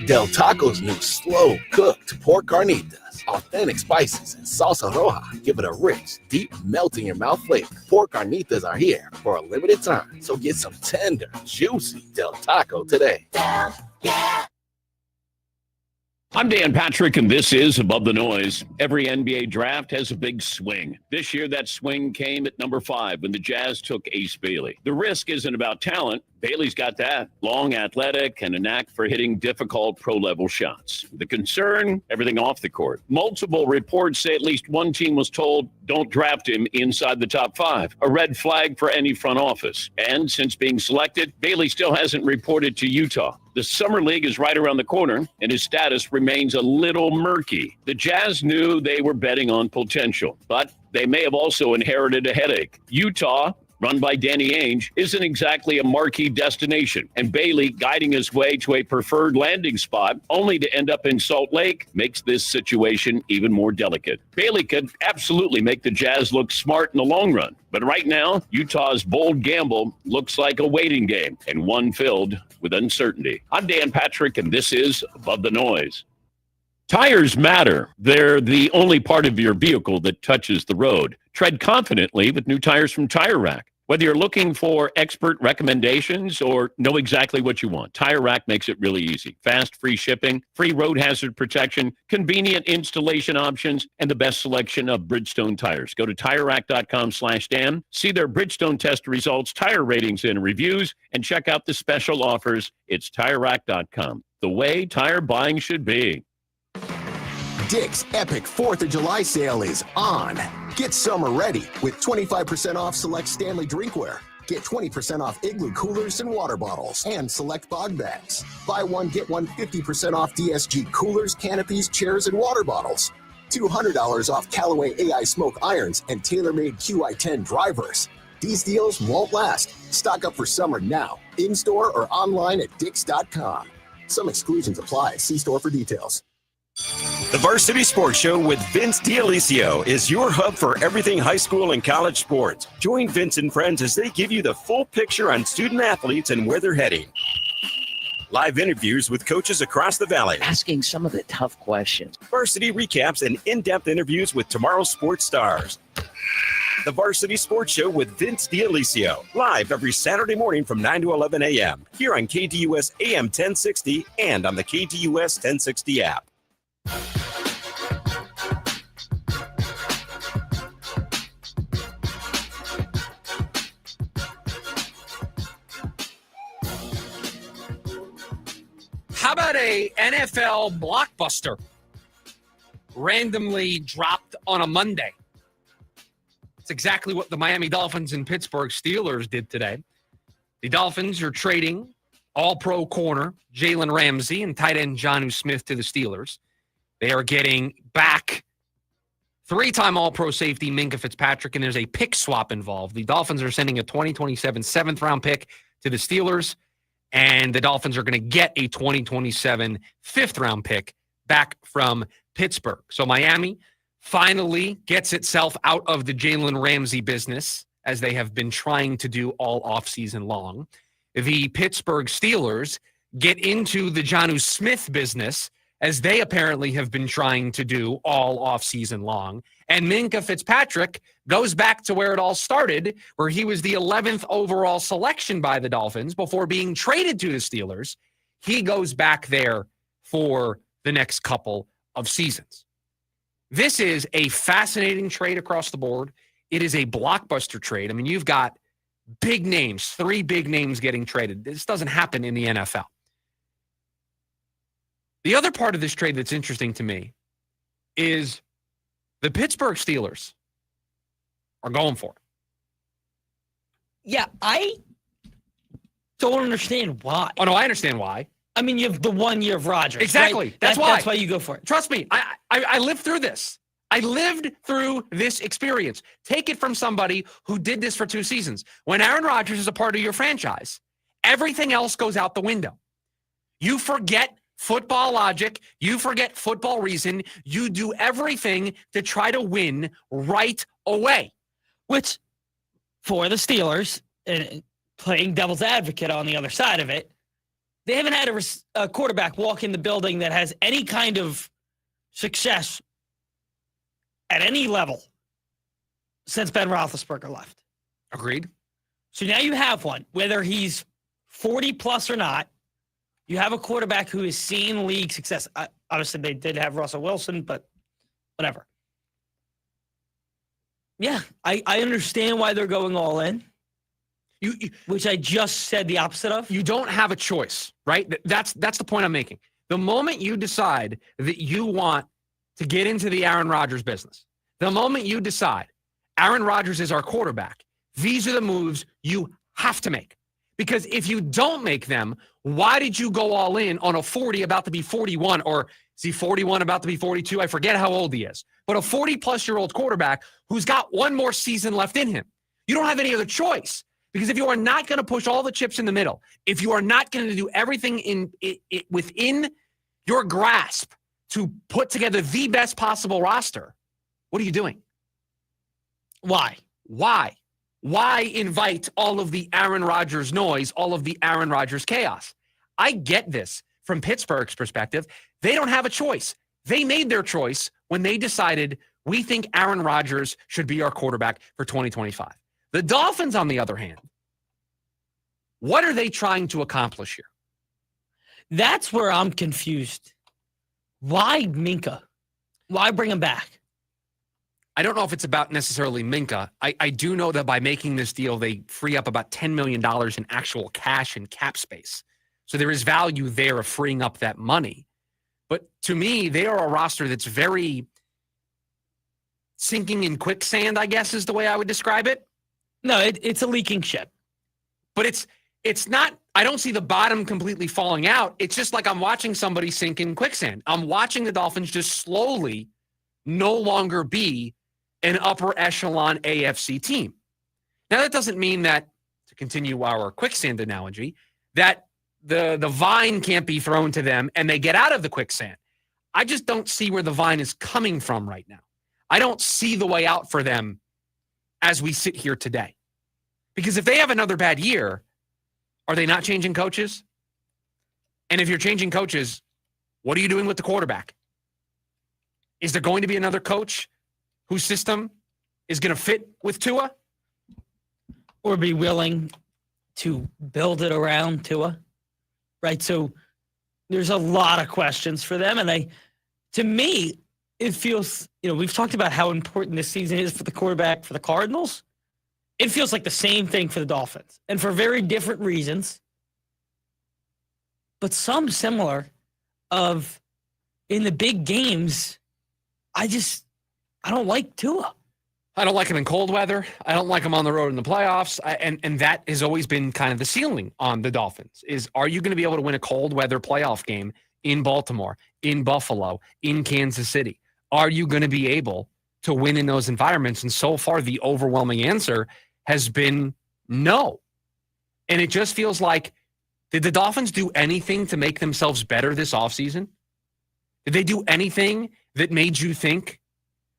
Del Taco's new slow cooked pork carnitas. Authentic spices and salsa roja give it a rich, deep, melt in your mouth flavor. Pork carnitas are here for a limited time, so get some tender, juicy Del Taco today. Del, yeah. I'm Dan Patrick, and this is Above the Noise. Every NBA draft has a big swing. This year, that swing came at number 5 when the Jazz took Ace Bailey. The risk isn't about talent. Bailey's got that. Long, athletic, and a knack for hitting difficult pro-level shots. The concern, everything off the court. Multiple reports say at least one team was told, don't draft him inside the top 5. A red flag for any front office. And since being selected, Bailey still hasn't reported to Utah. The Summer League is right around the corner, and his status remains a little murky. The Jazz knew they were betting on potential, but they may have also inherited a headache. Utah, run by Danny Ainge, isn't exactly a marquee destination, and Bailey guiding his way to a preferred landing spot only to end up in Salt Lake makes this situation even more delicate. Bailey could absolutely make the Jazz look smart in the long run, but right now, Utah's bold gamble looks like a waiting game and one filled with uncertainty. I'm Dan Patrick, and this is Above the Noise. Tires matter. They're the only part of your vehicle that touches the road. Tread confidently with new tires from Tire Rack. Whether you're looking for expert recommendations or know exactly what you want, Tire Rack makes it really easy. Fast, free shipping, free road hazard protection, convenient installation options, and the best selection of Bridgestone tires. Go to TireRack.com/Dan, see their Bridgestone test results, tire ratings, and reviews, and check out the special offers. It's TireRack.com, the way tire buying should be. Dick's epic 4th of July sale is on. Get summer ready with 25% off select Stanley drinkware. Get 20% off Igloo coolers and water bottles and select bog bags. Buy one, get one 50% off DSG coolers, canopies, chairs, and water bottles. $200 off Callaway AI smoke irons and TaylorMade QI10 drivers. These deals won't last. Stock up for summer now, in-store or online at Dicks.com. Some exclusions apply. See store for details. The Varsity Sports Show with Vince D'Alicio is your hub for everything high school and college sports. Join Vince and friends as they give you the full picture on student athletes and where they're heading. Live interviews with coaches across the valley. Asking some of the tough questions. Varsity recaps and in-depth interviews with tomorrow's sports stars. The Varsity Sports Show with Vince D'Alicio. Live every Saturday morning from 9 to 11 a.m. Here on KTUS AM 1060 and on the KTUS 1060 app. How about a NFL blockbuster randomly dropped on a Monday? It's exactly what the Miami Dolphins and Pittsburgh Steelers did today. The Dolphins are trading all-pro corner Jalen Ramsey and tight end Jonnu Smith to the Steelers. They are getting back three-time all-pro safety Minkah Fitzpatrick, and there's a pick swap involved. The Dolphins are sending a 2027 seventh-round pick to the Steelers, and the Dolphins are going to get a 2027 fifth-round pick back from Pittsburgh. So Miami finally gets itself out of the Jalen Ramsey business, as they have been trying to do all offseason long. The Pittsburgh Steelers get into the Jonnu Smith business, as they apparently have been trying to do all offseason long. And Minkah Fitzpatrick goes back to where it all started, where he was the 11th overall selection by the Dolphins before being traded to the Steelers. He goes back there for the next couple of seasons. This is a fascinating trade across the board. It is a blockbuster trade. I mean, you've got big names, three big names getting traded. This doesn't happen in the NFL. The other part of this trade that's interesting to me is the Pittsburgh Steelers are going for it. Yeah, I don't understand why. Oh, no, I understand why. I mean, you have the 1 year of Rodgers. Exactly. Right? That's why. That's why you go for it. Trust me, I lived through this. I lived through this experience. Take it from somebody who did this for 2 seasons. When Aaron Rodgers is a part of your franchise, everything else goes out the window. You forget football logic. You forget football reason. You do everything to try to win right away. Which, for the Steelers, and playing devil's advocate on the other side of it, they haven't had a quarterback walk in the building that has any kind of success at any level since Ben Roethlisberger left. Agreed. So now you have one, whether he's 40 plus or not. You have a quarterback who has seen league success. Obviously, they did have Russell Wilson, but whatever. Yeah, I understand why they're going all in. Which I just said the opposite of. You don't have a choice, right? That's the point I'm making. The moment you decide that you want to get into the Aaron Rodgers business, the moment you decide Aaron Rodgers is our quarterback, these are the moves you have to make. Because if you don't make them, why did you go all in on a 40 about to be 41, or is he 41 about to be 42? I forget how old he is. But a 40-plus-year-old quarterback who's got one more season left in him. You don't have any other choice. Because if you are not going to push all the chips in the middle, if you are not going to do everything within your grasp to put together the best possible roster, what are you doing? Why? Why invite all of the Aaron Rodgers noise, all of the Aaron Rodgers chaos? I get this from Pittsburgh's perspective. They don't have a choice. They made their choice when they decided we think Aaron Rodgers should be our quarterback for 2025. The Dolphins, on the other hand, what are they trying to accomplish here? That's where I'm confused. Why Minkah? Why bring him back? I don't know if it's about necessarily Minkah. I do know that by making this deal, they free up about $10 million in actual cash and cap space. So there is value there of freeing up that money. But to me, they are a roster that's very sinking in quicksand, I guess is the way I would describe it. No, it's a leaking ship. But it's not, I don't see the bottom completely falling out. It's just like I'm watching somebody sink in quicksand. I'm watching the Dolphins just slowly no longer be an upper echelon AFC team. Now, that doesn't mean that, to continue our quicksand analogy, that the vine can't be thrown to them and they get out of the quicksand. I just don't see where the vine is coming from right now. I don't see the way out for them as we sit here today. Because if they have another bad year, are they not changing coaches? And if you're changing coaches, what are you doing with the quarterback? Is there going to be another coach whose system is going to fit with Tua? Or be willing to build it around Tua, right? So there's a lot of questions for them. And to me, it feels, we've talked about how important this season is for the quarterback for the Cardinals. It feels like the same thing for the Dolphins, and for very different reasons, but some similar of in the big games, I don't like Tua. I don't like him in cold weather. I don't like him on the road in the playoffs. And that has always been kind of the ceiling on the Dolphins is, are you going to be able to win a cold weather playoff game in Baltimore, in Buffalo, in Kansas City? Are you going to be able to win in those environments? And so far, the overwhelming answer has been no. And it just feels like, did the Dolphins do anything to make themselves better this offseason? Did they do anything that made you think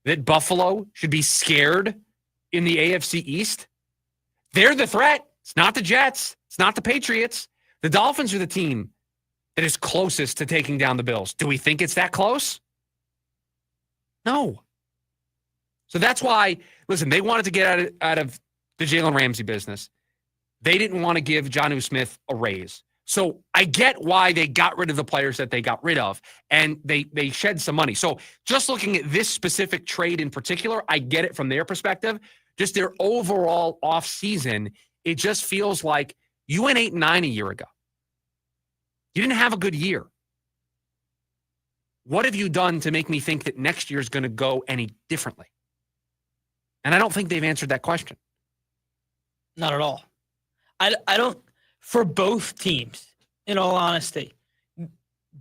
that Buffalo should be scared in the AFC East? They're the threat. It's not the Jets. It's not the Patriots. The Dolphins are the team that is closest to taking down the Bills. Do we think it's that close? No. So that's why, listen, they wanted to get out of the Jalen Ramsey business. They didn't want to give Jonnu Smith a raise. So I get why they got rid of the players that they got rid of, and they shed some money. So just looking at this specific trade in particular, I get it from their perspective. Just their overall offseason, it just feels like you went 8-9 a year ago. You didn't have a good year. What have you done to make me think that next year is going to go any differently? And I don't think they've answered that question. Not at all. I don't. For both teams, in all honesty,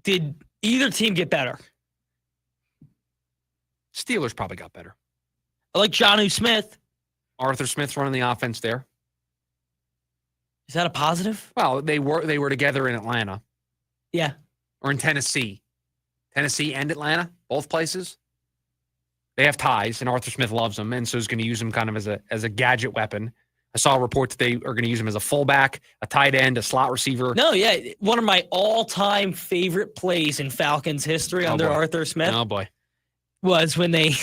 did either team get better? Steelers probably got better. I like Jonnu Smith. Arthur Smith's running the offense there. Is that a positive? Well, they were together in Atlanta. Yeah. Or in Tennessee. Tennessee and Atlanta, both places. They have ties, and Arthur Smith loves them, and so is going to use them kind of as a gadget weapon. I saw a report that they are going to use him as a fullback, a tight end, a slot receiver. No, yeah. One of my all-time favorite plays in Falcons history under Arthur Smith. Oh, boy. Was when they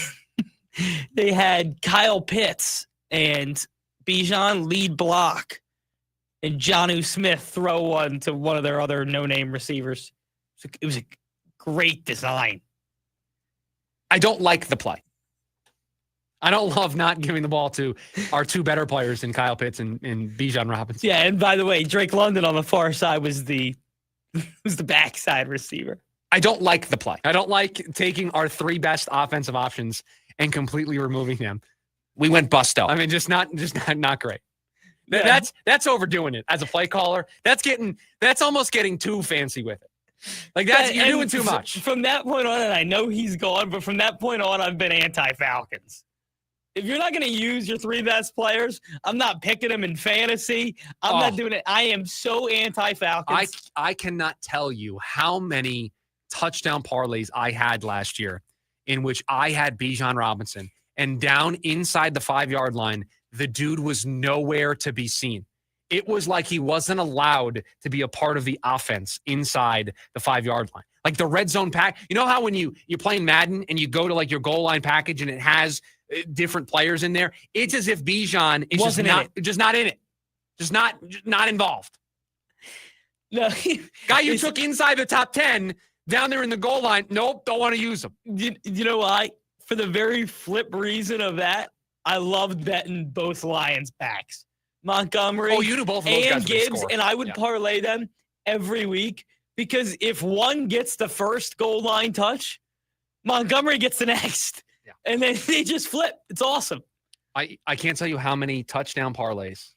had Kyle Pitts and Bijan lead block and Jonnu Smith throw one to one of their other no-name receivers. It was a great design. I don't like the play. I don't love not giving the ball to our two better players in Kyle Pitts and Bijan Robinson. Yeah, and by the way, Drake London on the far side was the backside receiver. I don't like the play. I don't like taking our three best offensive options and completely removing them. We went busto. I mean, just not great. Yeah. That's overdoing it as a play caller. That's almost getting too fancy with it. Like you're doing too much. From that point on, and I know he's gone, but from that point on, I've been anti-Falcons. If you're not going to use your three best players, I'm not picking them in fantasy. I'm not doing it. I am so anti-Falcons. I cannot tell you how many touchdown parlays I had last year in which I had Bijan Robinson, and down inside the 5-yard line, the dude was nowhere to be seen. It was like he wasn't allowed to be a part of the offense inside the 5-yard line. Like the red zone pack. You know how when you're playing Madden and you go to like your goal line package and it has different players in there? It's as if Bijan is just not in it. Just not involved. No. Guy you took inside the top 10 down there in the goal line. Nope, don't want to use him. You know why? For the very flip reason of that, I loved betting both Lions backs. Montgomery you knew both of those and guys Gibbs, and I would parlay them every week because if one gets the first goal line touch, Montgomery gets the next. Yeah. And then they just flip. It's awesome. I can't tell you how many touchdown parlays,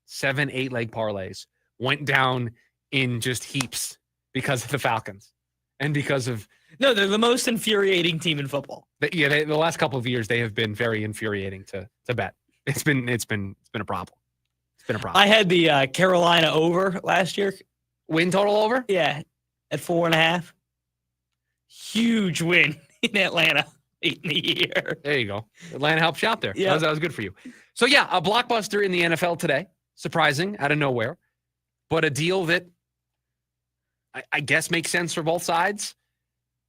7-8 leg parlays, went down in just heaps because of the Falcons and because of. No, they're the most infuriating team in football. The last couple of years they have been very infuriating to bet. It's been a problem. It's been a problem. I had the Carolina over last year. Win total over? Yeah, at 4.5. Huge win in Atlanta late in the year. There you go. Atlanta helped you out there. Yeah. That was good for you. So, yeah, a blockbuster in the NFL today. Surprising, out of nowhere. But a deal that I guess makes sense for both sides.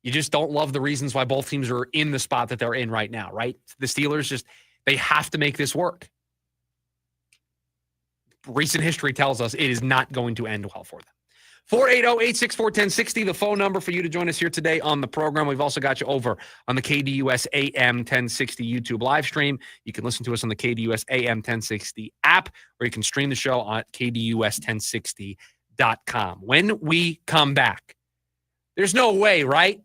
You just don't love the reasons why both teams are in the spot that they're in right now, right? The Steelers they have to make this work. Recent history tells us it is not going to end well for them. 480-864-1060, the phone number for you to join us here today on the program. We've also got you over on the KDUS AM 1060 YouTube live stream. You can listen to us on the KDUS AM 1060 app, or you can stream the show on KDUS1060.com. When we come back, there's no way, right?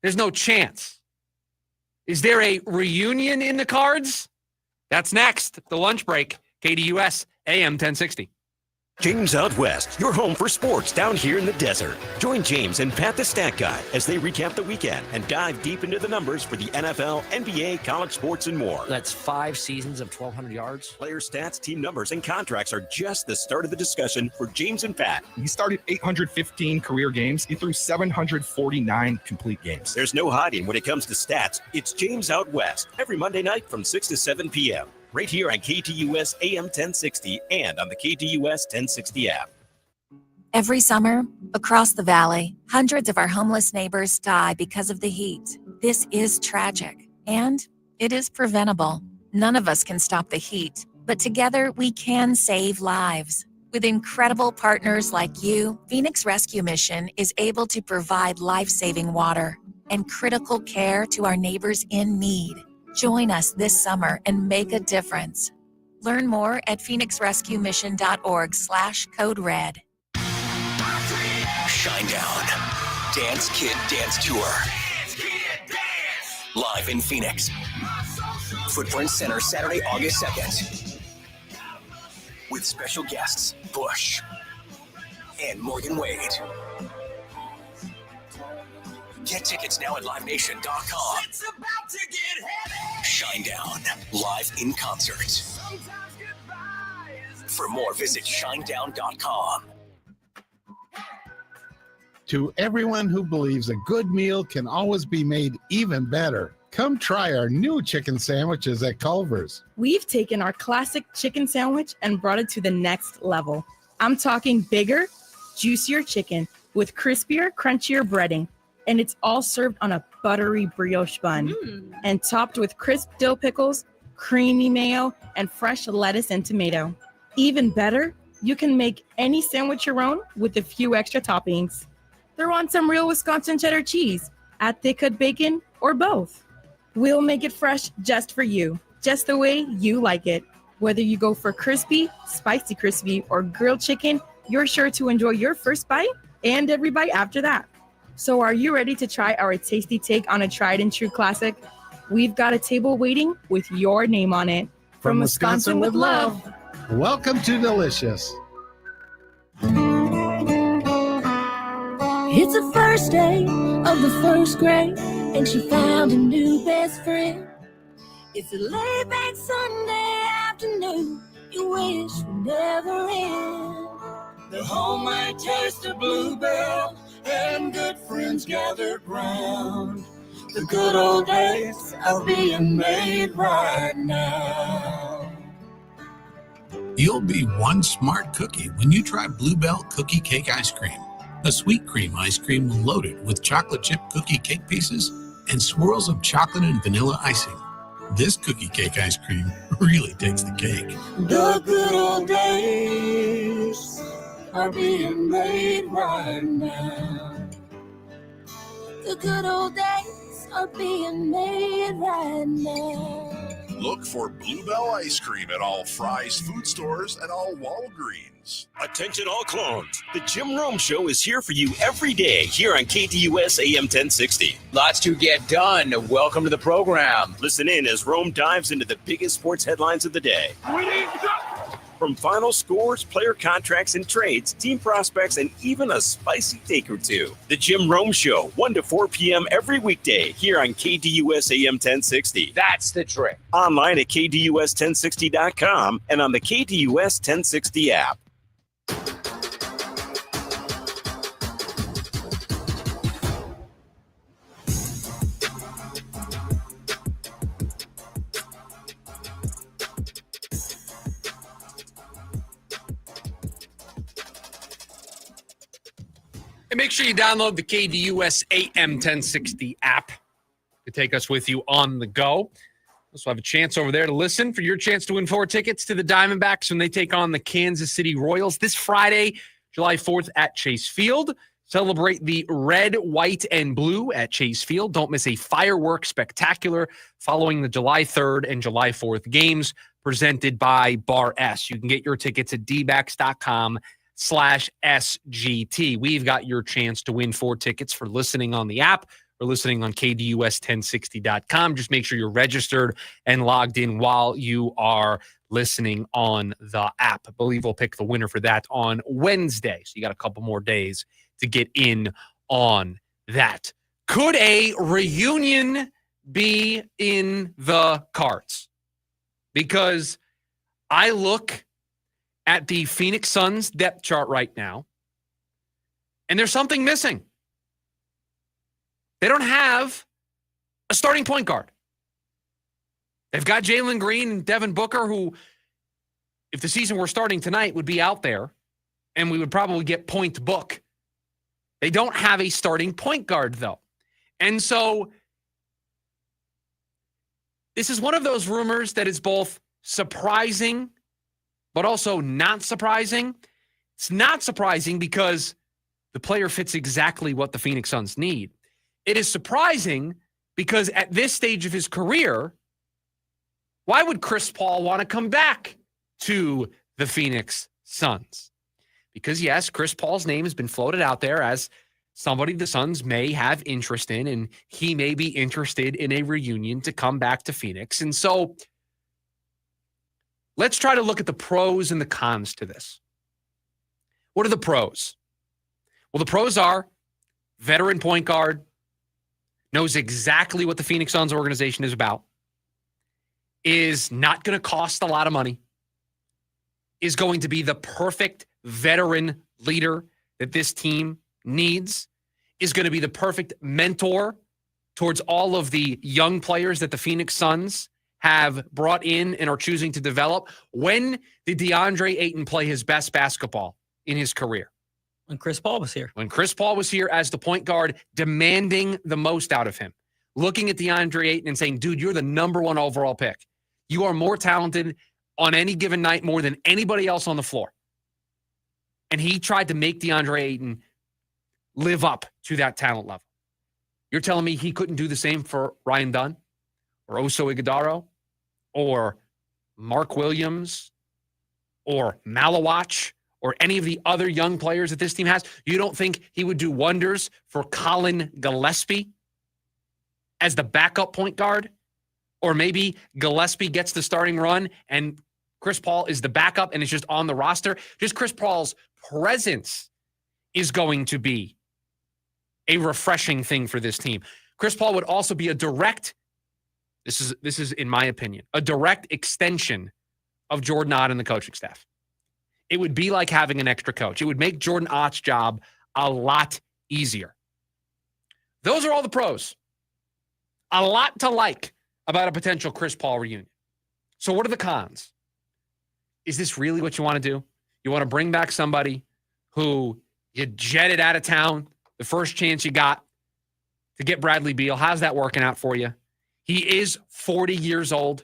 There's no chance. Is there a reunion in the cards? That's next. The lunch break. KDUS AM 1060. James Out West, your home for sports down here in the desert. Join James and Pat the Stat Guy as they recap the weekend and dive deep into the numbers for the NFL, NBA, college sports, and more. That's 5 seasons of 1,200 yards. Player stats, team numbers, and contracts are just the start of the discussion for James and Pat. He started 815 career games. He threw 749 complete games. There's no hiding when it comes to stats. It's James Out West every Monday night from 6 to 7 p.m. right here on KDUS AM 1060 and on the KDUS 1060 app. Every summer, across the valley, hundreds of our homeless neighbors die because of the heat. This is tragic, and it is preventable. None of us can stop the heat, but together we can save lives. With incredible partners like you, Phoenix Rescue Mission is able to provide life-saving water and critical care to our neighbors in need. Join us this summer and make a difference. Learn more at phoenixrescuemission.org/code red. Shinedown. Dance Kid Dance Tour. Live in Phoenix. Footprint Center, Saturday, August 2nd. With special guests, Bush and Morgan Wade. Get tickets now at livenation.com. It's about to get heavy. Shinedown, live in concert. For more, visit shinedown.com. To everyone who believes a good meal can always be made even better, come try our new chicken sandwiches at Culver's. We've taken our classic chicken sandwich and brought it to the next level. I'm talking bigger, juicier chicken with crispier, crunchier breading. And it's all served on a buttery brioche bun and topped with crisp dill pickles, creamy mayo, and fresh lettuce and tomato. Even better, you can make any sandwich your own with a few extra toppings. Throw on some real Wisconsin cheddar cheese, add thick cut bacon, or both. We'll make it fresh just for you, just the way you like it. Whether you go for crispy, spicy crispy, or grilled chicken, you're sure to enjoy your first bite and every bite after that. So are you ready to try our tasty take on a tried and true classic? We've got a table waiting with your name on it. From Wisconsin with love. Welcome to Delicious. It's the first day of the first grade, and she found a new best friend. It's a laid-back Sunday afternoon you wish would never end. The homemade taste of bluebell and good friends gathered round. The good old days are being made right now. You'll be one smart cookie when you try Bluebell Cookie Cake Ice Cream. A sweet cream ice cream loaded with chocolate chip cookie cake pieces and swirls of chocolate and vanilla icing. This cookie cake ice cream really takes the cake. The good old days are being made right now. The good old days are being made right now. Look for Bluebell Ice Cream at all Fry's food stores and all Walgreens. Attention all clones. The Jim Rome Show is here for you every day here on KDUS AM 1060. Lots to get done. Welcome to the program. Listen in as Rome dives into the biggest sports headlines of the day. From final scores, player contracts and trades, team prospects, and even a spicy take or two. The Jim Rome Show, 1 to 4 p.m. every weekday here on KDUS AM 1060. That's the trick. Online at KDUS1060.com and on the KDUS 1060 app. And make sure you download the KDUS AM 1060 app to take us with you on the go. Also have a chance over there to listen for your chance to win 4 tickets to the Diamondbacks when they take on the Kansas City Royals this Friday, July 4th at Chase Field. Celebrate the red, white, and blue at Chase Field. Don't miss a fireworks spectacular following the July 3rd and July 4th games presented by Bar S. You can get your tickets at dbacks.com/SGT. We've got your chance to win 4 tickets for listening on the app or listening on KDUS1060.com. Just make sure you're registered and logged in while you are listening on the app. I believe we'll pick the winner for that on Wednesday. So you got a couple more days to get in on that. Could a reunion be in the cards? Because I look at the Phoenix Suns depth chart right now, and there's something missing. They don't have a starting point guard. They've got Jalen Green and Devin Booker, who, if the season were starting tonight, would be out there, and we would probably get point book. They don't have a starting point guard, though. And so this is one of those rumors that is both surprising, but also not surprising. It's not surprising because the player fits exactly what the Phoenix Suns need. It is surprising because at this stage of his career, why would Chris Paul want to come back to the Phoenix Suns? Because, yes, Chris Paul's name has been floated out there as somebody the Suns may have interest in, and he may be interested in a reunion to come back to Phoenix. And so let's try to look at the pros and the cons to this. What are the pros? Well, the pros are veteran point guard, knows exactly what the Phoenix Suns organization is about, is not going to cost a lot of money, is going to be the perfect veteran leader that this team needs, is going to be the perfect mentor towards all of the young players that the Phoenix Suns have brought in and are choosing to develop. When did DeAndre Ayton play his best basketball in his career? When Chris Paul was here. When Chris Paul was here as the point guard, demanding the most out of him. Looking at DeAndre Ayton and saying, dude, you're the number 1 overall pick. You are more talented on any given night more than anybody else on the floor. And he tried to make DeAndre Ayton live up to that talent level. You're telling me he couldn't do the same for Ryan Dunn or Oso Ighodaro or Mark Williams or Malawach or any of the other young players that this team has? You don't think he would do wonders for Colin Gillespie as the backup point guard? Or maybe Gillespie gets the starting run and Chris Paul is the backup and is just on the roster. Just Chris Paul's presence is going to be a refreshing thing for this team. Chris Paul would also be a direct, this is in my opinion, a direct extension of Jordan Ott and the coaching staff. It would be like having an extra coach. It would make Jordan Ott's job a lot easier. Those are all the pros. A lot to like about a potential Chris Paul reunion. So what are the cons? Is this really what you want to do? You want to bring back somebody who you jetted out of town the first chance you got to get Bradley Beal. How's that working out for you? He is 40 years old.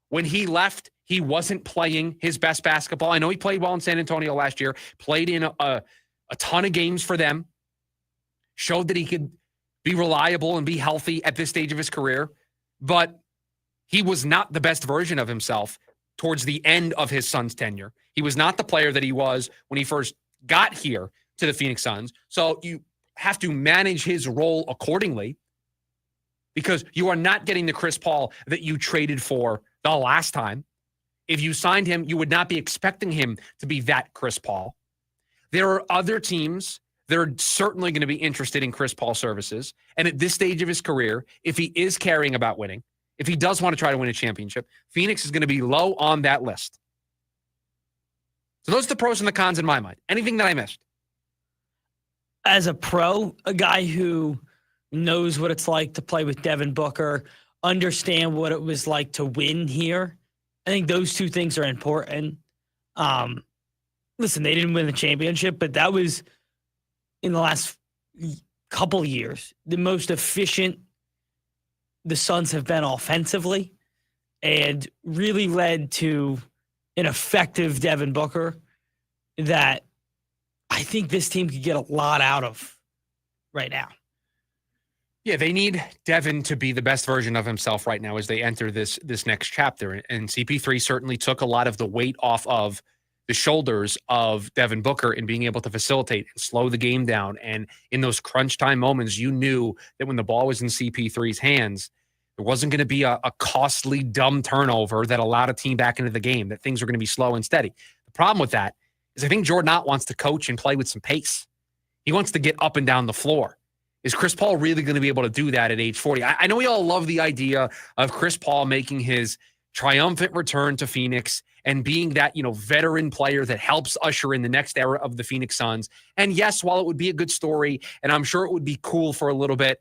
When he left, he wasn't playing his best basketball. I know he played well in San Antonio last year, played in a ton of games for them, showed that he could be reliable and be healthy at this stage of his career, but he was not the best version of himself towards the end of his Suns tenure. He was not the player that he was when he first got here to the Phoenix Suns. So you have to manage his role accordingly because you are not getting the Chris Paul that you traded for the last time. If you signed him, you would not be expecting him to be that Chris Paul. There are other teams that are certainly going to be interested in Chris Paul's services. And at this stage of his career, if he is caring about winning, if he does want to try to win a championship, Phoenix is going to be low on that list. So those are the pros and the cons in my mind. Anything that I missed? As a pro, a guy who knows what it's like to play with Devin Booker, understand what it was like to win here, I think those two things are important. Listen, they didn't win the championship, but that was in the last couple years, the most efficient the Suns have been offensively, and really led to an effective Devin Booker that I think this team could get a lot out of right now. Yeah, they need Devin to be the best version of himself right now as they enter this next chapter. And CP3 certainly took a lot of the weight off of the shoulders of Devin Booker in being able to facilitate and slow the game down. And in those crunch time moments, you knew that when the ball was in CP3's hands, there wasn't going to be a costly, dumb turnover that allowed a team back into the game, that things were going to be slow and steady. The problem with that is I think Jordan Ott wants to coach and play with some pace. He wants to get up and down the floor. Is Chris Paul really going to be able to do that at age 40? I know we all love the idea of Chris Paul making his triumphant return to Phoenix and being that, veteran player that helps usher in the next era of the Phoenix Suns. And yes, while it would be a good story, and I'm sure it would be cool for a little bit,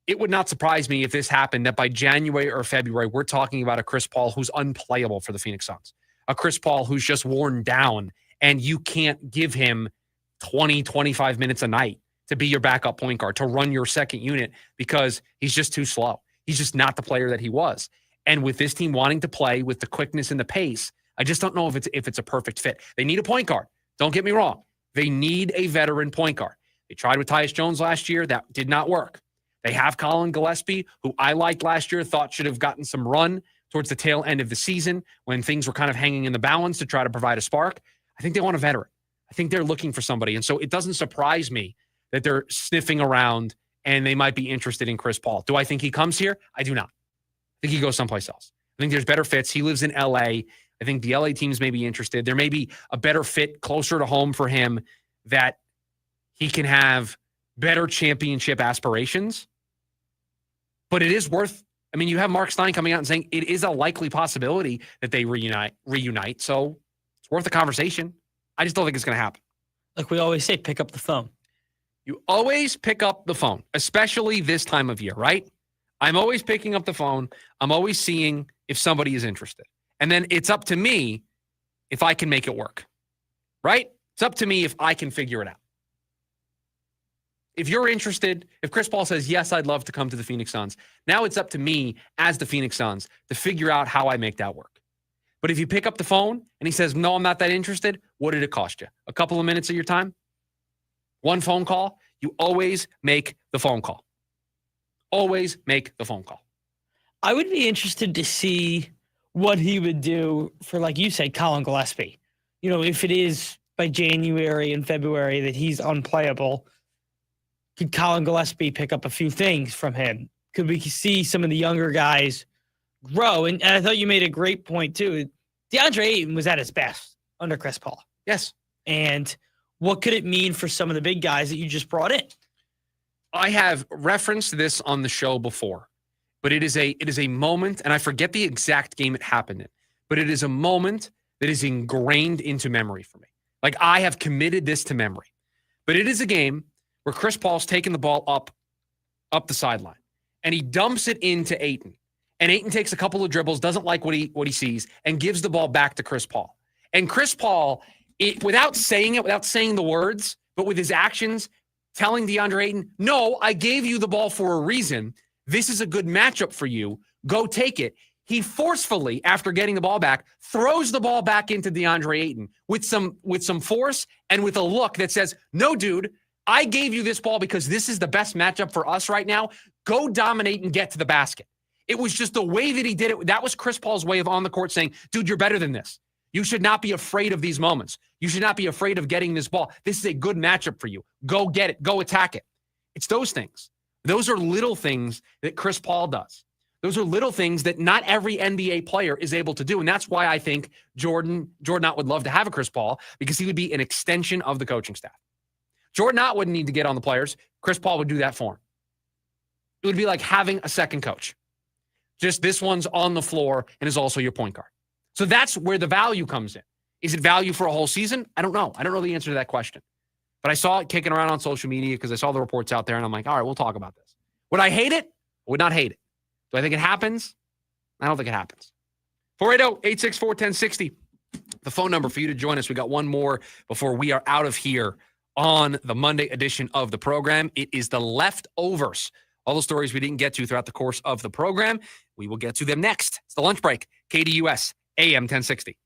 it would not surprise me if this happened, that by January or February, we're talking about a Chris Paul who's unplayable for the Phoenix Suns, a Chris Paul who's just worn down, and you can't give him 20, 25 minutes a night to be your backup point guard, to run your second unit, because he's just too slow. He's just not the player that he was. And with this team wanting to play with the quickness and the pace, I just don't know if it's a perfect fit. They need a point guard. Don't get me wrong. They need a veteran point guard. They tried with Tyus Jones last year. That did not work. They have Colin Gillespie, who I liked last year, thought should have gotten some run towards the tail end of the season when things were kind of hanging in the balance to try to provide a spark. I think they want a veteran. I think they're looking for somebody. And so it doesn't surprise me that they're sniffing around and they might be interested in Chris Paul. Do I think he comes here? I do not. I think he goes someplace else. I think there's better fits. He lives in LA. I think the LA teams may be interested. There may be a better fit closer to home for him that he can have better championship aspirations. But it is worth, you have Mark Stein coming out and saying it is a likely possibility that they reunite. So it's worth a conversation. I just don't think it's going to happen. Like we always say, pick up the phone. You always pick up the phone, especially this time of year, right? I'm always picking up the phone. I'm always seeing if somebody is interested. And then it's up to me if I can make it work, right? It's up to me if I can figure it out. If you're interested, if Chris Paul says, yes, I'd love to come to the Phoenix Suns, now it's up to me as the Phoenix Suns to figure out how I make that work. But if you pick up the phone and he says, no, I'm not that interested, what did it cost you? A couple of minutes of your time? One phone call? You always make the phone call. Always make the phone call. I would be interested to see what he would do for, like you said, Colin Gillespie. If it is by January and February that he's unplayable, could Colin Gillespie pick up a few things from him? Could we see some of the younger guys grow? And I thought you made a great point, too. DeAndre Ayton was at his best under Chris Paul. Yes. And what could it mean for some of the big guys that you just brought in? I have referenced this on the show before, but it is a moment, and I forget the exact game it happened in, but it is a moment that is ingrained into memory for me. Like, I have committed this to memory. But it is a game where Chris Paul's taking the ball up the sideline, and he dumps it into Ayton. And Ayton takes a couple of dribbles, doesn't like what he sees, and gives the ball back to Chris Paul. And Chris Paul, without saying the words, but with his actions, telling DeAndre Ayton, no, I gave you the ball for a reason. This is a good matchup for you. Go take it. He forcefully, after getting the ball back, throws the ball back into DeAndre Ayton with some force and with a look that says, no, dude, I gave you this ball because this is the best matchup for us right now. Go dominate and get to the basket. It was just the way that he did it. That was Chris Paul's way of on the court saying, dude, you're better than this. You should not be afraid of these moments. You should not be afraid of getting this ball. This is a good matchup for you. Go get it. Go attack it. It's those things. Those are little things that Chris Paul does. Those are little things that not every NBA player is able to do. And that's why I think Jordan Ott would love to have a Chris Paul, because he would be an extension of the coaching staff. Jordan Ott wouldn't need to get on the players. Chris Paul would do that for him. It would be like having a second coach. Just this one's on the floor and is also your point guard. So that's where the value comes in. Is it value for a whole season? I don't know. I don't know the answer to that question. But I saw it kicking around on social media because I saw the reports out there, and I'm like, all right, we'll talk about this. Would I hate it? I would not hate it. Do I think it happens? I don't think it happens. 480-864-1060. The phone number for you to join us. We got one more before we are out of here on the Monday edition of the program. It is the leftovers. All the stories we didn't get to throughout the course of the program. We will get to them next. It's the lunch break. KDUS AM 1060.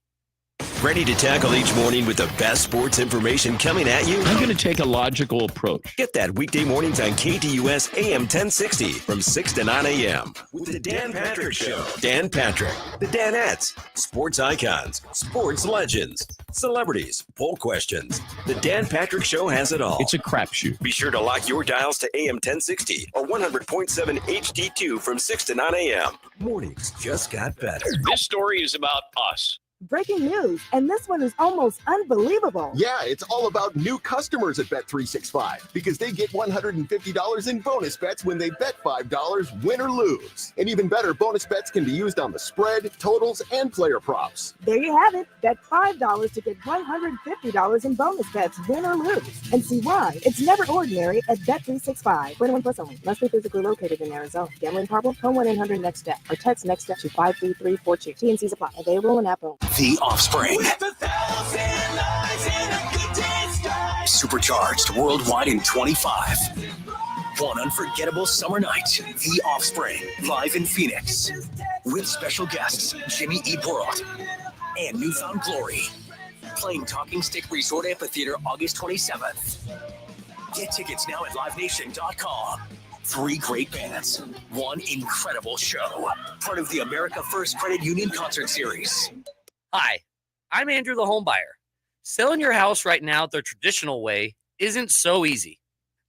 Ready to tackle each morning with the best sports information coming at you? I'm going to take a logical approach. Get that weekday mornings on KDUS AM 1060 from 6 to 9 a.m. with the Dan Patrick Show. Dan Patrick, the Danettes, sports icons, sports legends, celebrities, poll questions. The Dan Patrick Show has it all. It's a crapshoot. Be sure to lock your dials to AM 1060 or 100.7 HD2 from 6 to 9 a.m. Mornings just got better. This story is about us. Breaking news, and this one is almost unbelievable. Yeah, it's all about new customers at Bet365 because they get $150 in bonus bets when they bet $5, win or lose. And even better, bonus bets can be used on the spread, totals, and player props. There you have it. Bet $5 to get $150 in bonus bets, win or lose. And see why. It's never ordinary at Bet365. 21 plus only. Must be physically located in Arizona. Gambling problem? Call 1-800-NEXT-STEP or text NEXT STEP to 53342. T&Cs apply. Available in app only. The Offspring. Supercharged worldwide in 25. One unforgettable summer night. The Offspring, live in Phoenix. With special guests Jimmy E. Burrott and Newfound Glory. Playing Talking Stick Resort Amphitheater August 27th. Get tickets now at livenation.com. 3 great bands. 1 incredible show. Part of the America First Credit Union Concert Series. Hi, I'm Andrew the Homebuyer. Selling your house right now the traditional way isn't so easy.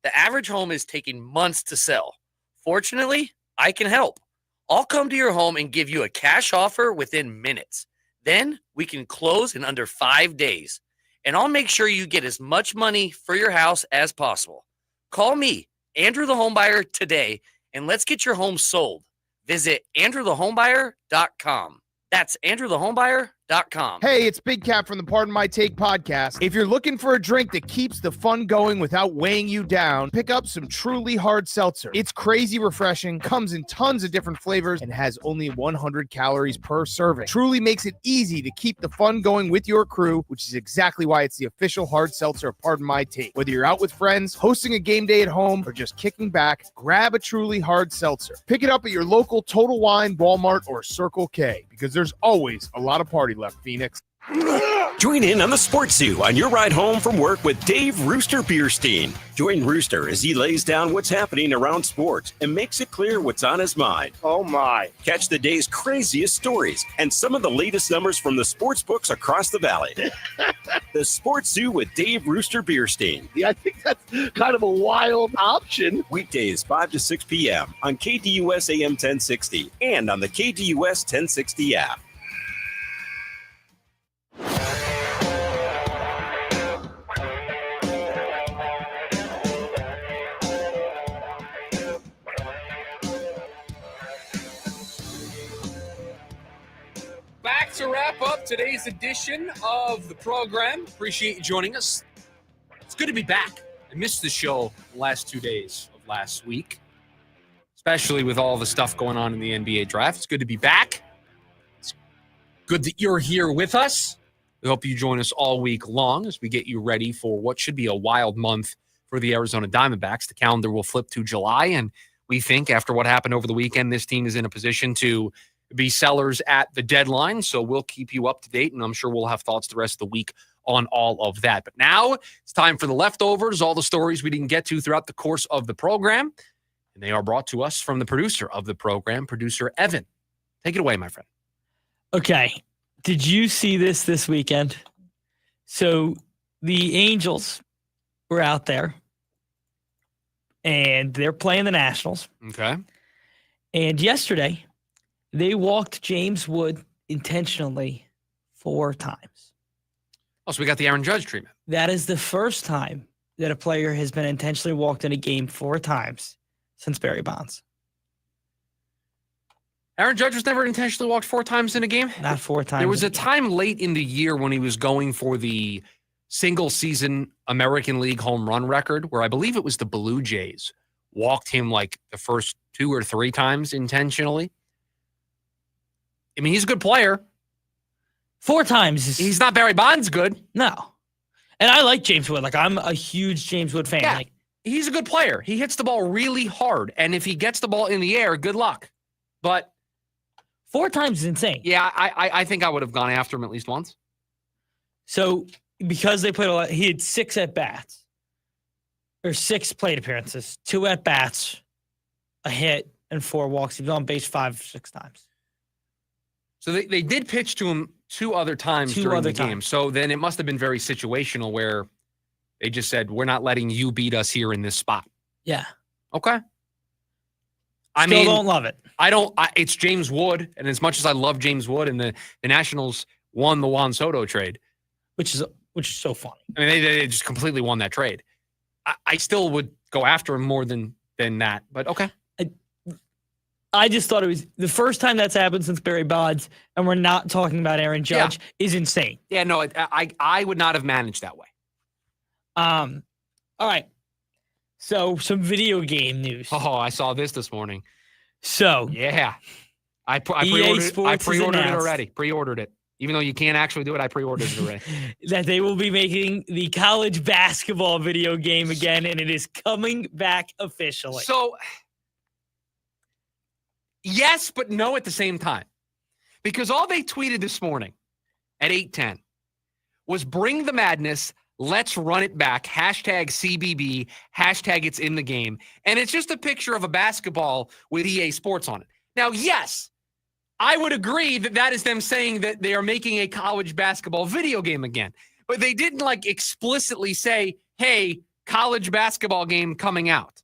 The average home is taking months to sell. Fortunately, I can help. I'll come to your home and give you a cash offer within minutes. Then we can close in under 5 days. And I'll make sure you get as much money for your house as possible. Call me, Andrew the Homebuyer, today, and let's get your home sold. Visit AndrewTheHomebuyer.com. That's AndrewTheHomebuyer.com. Hey, it's Big Cap from the Pardon My Take podcast. If you're looking for a drink that keeps the fun going without weighing you down, pick up some Truly Hard Seltzer. It's crazy refreshing, comes in tons of different flavors, and has only 100 calories per serving. Truly makes it easy to keep the fun going with your crew, which is exactly why it's the official hard seltzer of Pardon My Take. Whether you're out with friends, hosting a game day at home, or just kicking back, grab a Truly Hard Seltzer. Pick it up at your local Total Wine, Walmart, or Circle K, because there's always a lot of party left, Phoenix. Join in on the Sports Zoo on your ride home from work with Dave Rooster Bierstein. Join Rooster as he lays down what's happening around sports and makes it clear what's on his mind. Oh, my. Catch the day's craziest stories and some of the latest numbers from the sports books across the valley. The Sports Zoo with Dave Rooster Bierstein. Yeah, I think that's kind of a wild option. Weekdays, 5 to 6 p.m. on KDUS AM 1060 and on the KDUS 1060 app. Back to wrap up today's edition of the program. Appreciate you joining us. It's good to be back. I missed the show the last 2 days of last week, especially with all the stuff going on in the NBA draft. It's good to be back. It's good that you're here with us. We hope you join us all week long as we get you ready for what should be a wild month for the Arizona Diamondbacks. The calendar will flip to July, and we think after what happened over the weekend, this team is in a position to be sellers at the deadline. So we'll keep you up to date, and I'm sure we'll have thoughts the rest of the week on all of that. But now it's time for the leftovers, all the stories we didn't get to throughout the course of the program. And they are brought to us from the producer of the program, producer Evan. Take it away, my friend. Okay. Did you see this weekend? So the Angels were out there, and they're playing the Nationals. Okay. And yesterday, they walked James Wood intentionally 4 times. Oh, so we got the Aaron Judge treatment. That is the first time that a player has been intentionally walked in a game 4 times since Barry Bonds. Aaron Judge was never intentionally walked 4 times in a game? Not 4 times. There was a time late in the year when he was going for the single-season American League home run record, where I believe it was the Blue Jays walked him like the first 2 or 3 times intentionally. I mean, he's a good player. 4 times. He's not Barry Bonds good. No. And I like James Wood. Like, I'm a huge James Wood fan. Yeah, Like, he's a good player. He hits the ball really hard. And if he gets the ball in the air, good luck. But 4 times is insane. yeah, I think I would have gone after him at least once. So because they played a lot, he had 6 at-bats. Or 6 plate appearances, 2 at-bats, a hit, and 4 walks. He was on base 5 or 6 times. So they did pitch to him 2 other times during the game. So then it must have been very situational where they just said, we're not letting you beat us here in this spot. Yeah. Okay. Still don't love it. It's James Wood. And as much as I love James Wood and the Nationals won the Juan Soto trade. Which is so funny. I mean, they just completely won that trade. I still would go after him more than that. But okay. I just thought it was the first time that's happened since Barry Bonds, and we're not talking about Aaron Judge, is insane. Yeah, no, I would not have managed that way. All right. So some video game news. Oh, I saw this morning. So yeah, I pre-ordered it already. Pre-ordered it, even though you can't actually do it. I pre-ordered it already. That they will be making the college basketball video game again, and it is coming back officially. So. Yes, but no at the same time. Because all they tweeted this morning at 8:10 was bring the madness, let's run it back, #CBB, #it's in the game. And it's just a picture of a basketball with EA Sports on it. Now, yes, I would agree that is them saying that they are making a college basketball video game again. But they didn't explicitly say, hey, college basketball game coming out.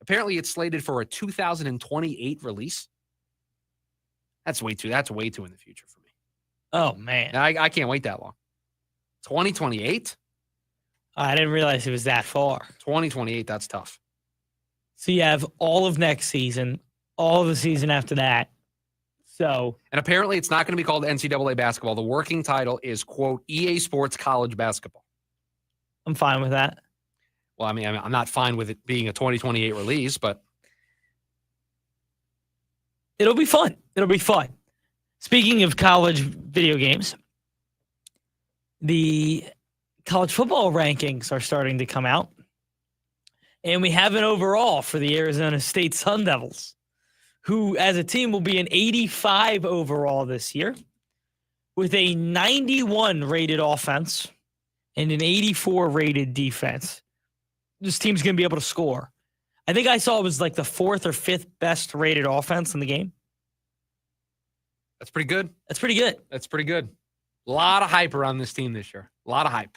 Apparently, it's slated for a 2028 release. That's way too in the future for me. Oh, man. I can't wait that long. 2028? I didn't realize it was that far. 2028, that's tough. So you have all of next season, all of the season after that. So, and apparently it's not going to be called NCAA basketball. The working title is, quote, EA Sports College Basketball. I'm fine with that. Well, I mean, I'm not fine with it being a 2028 release, but it'll be fun. It'll be fun. Speaking of college video games, the college football rankings are starting to come out. And we have an overall for the Arizona State Sun Devils, who as a team will be an 85 overall this year with a 91 rated offense and an 84 rated defense. This team's going to be able to score. I think I saw it was the 4th or 5th best rated offense in the game. That's pretty good. That's pretty good. That's pretty good. A lot of hype around this team this year. A lot of hype.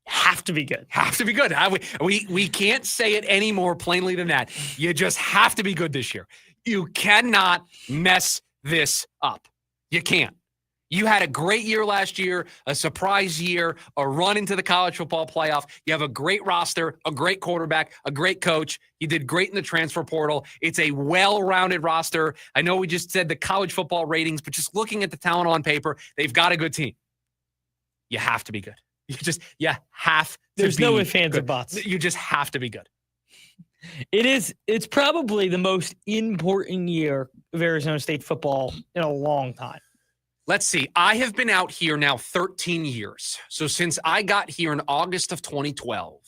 Have to be good. Have to be good. We can't say it any more plainly than that. You just have to be good this year. You cannot mess this up. You can't. You had a great year last year, a surprise year, a run into the college football playoff. You have a great roster, a great quarterback, a great coach. You did great in the transfer portal. It's a well-rounded roster. I know we just said the college football ratings, but just looking at the talent on paper, they've got a good team. You have to be good. You have to There's be no ifs, ands, good. or buts. You just have to be good. It's probably the most important year of Arizona State football in a long time. Let's see. I have been out here now 13 years. So since I got here in August of 2012,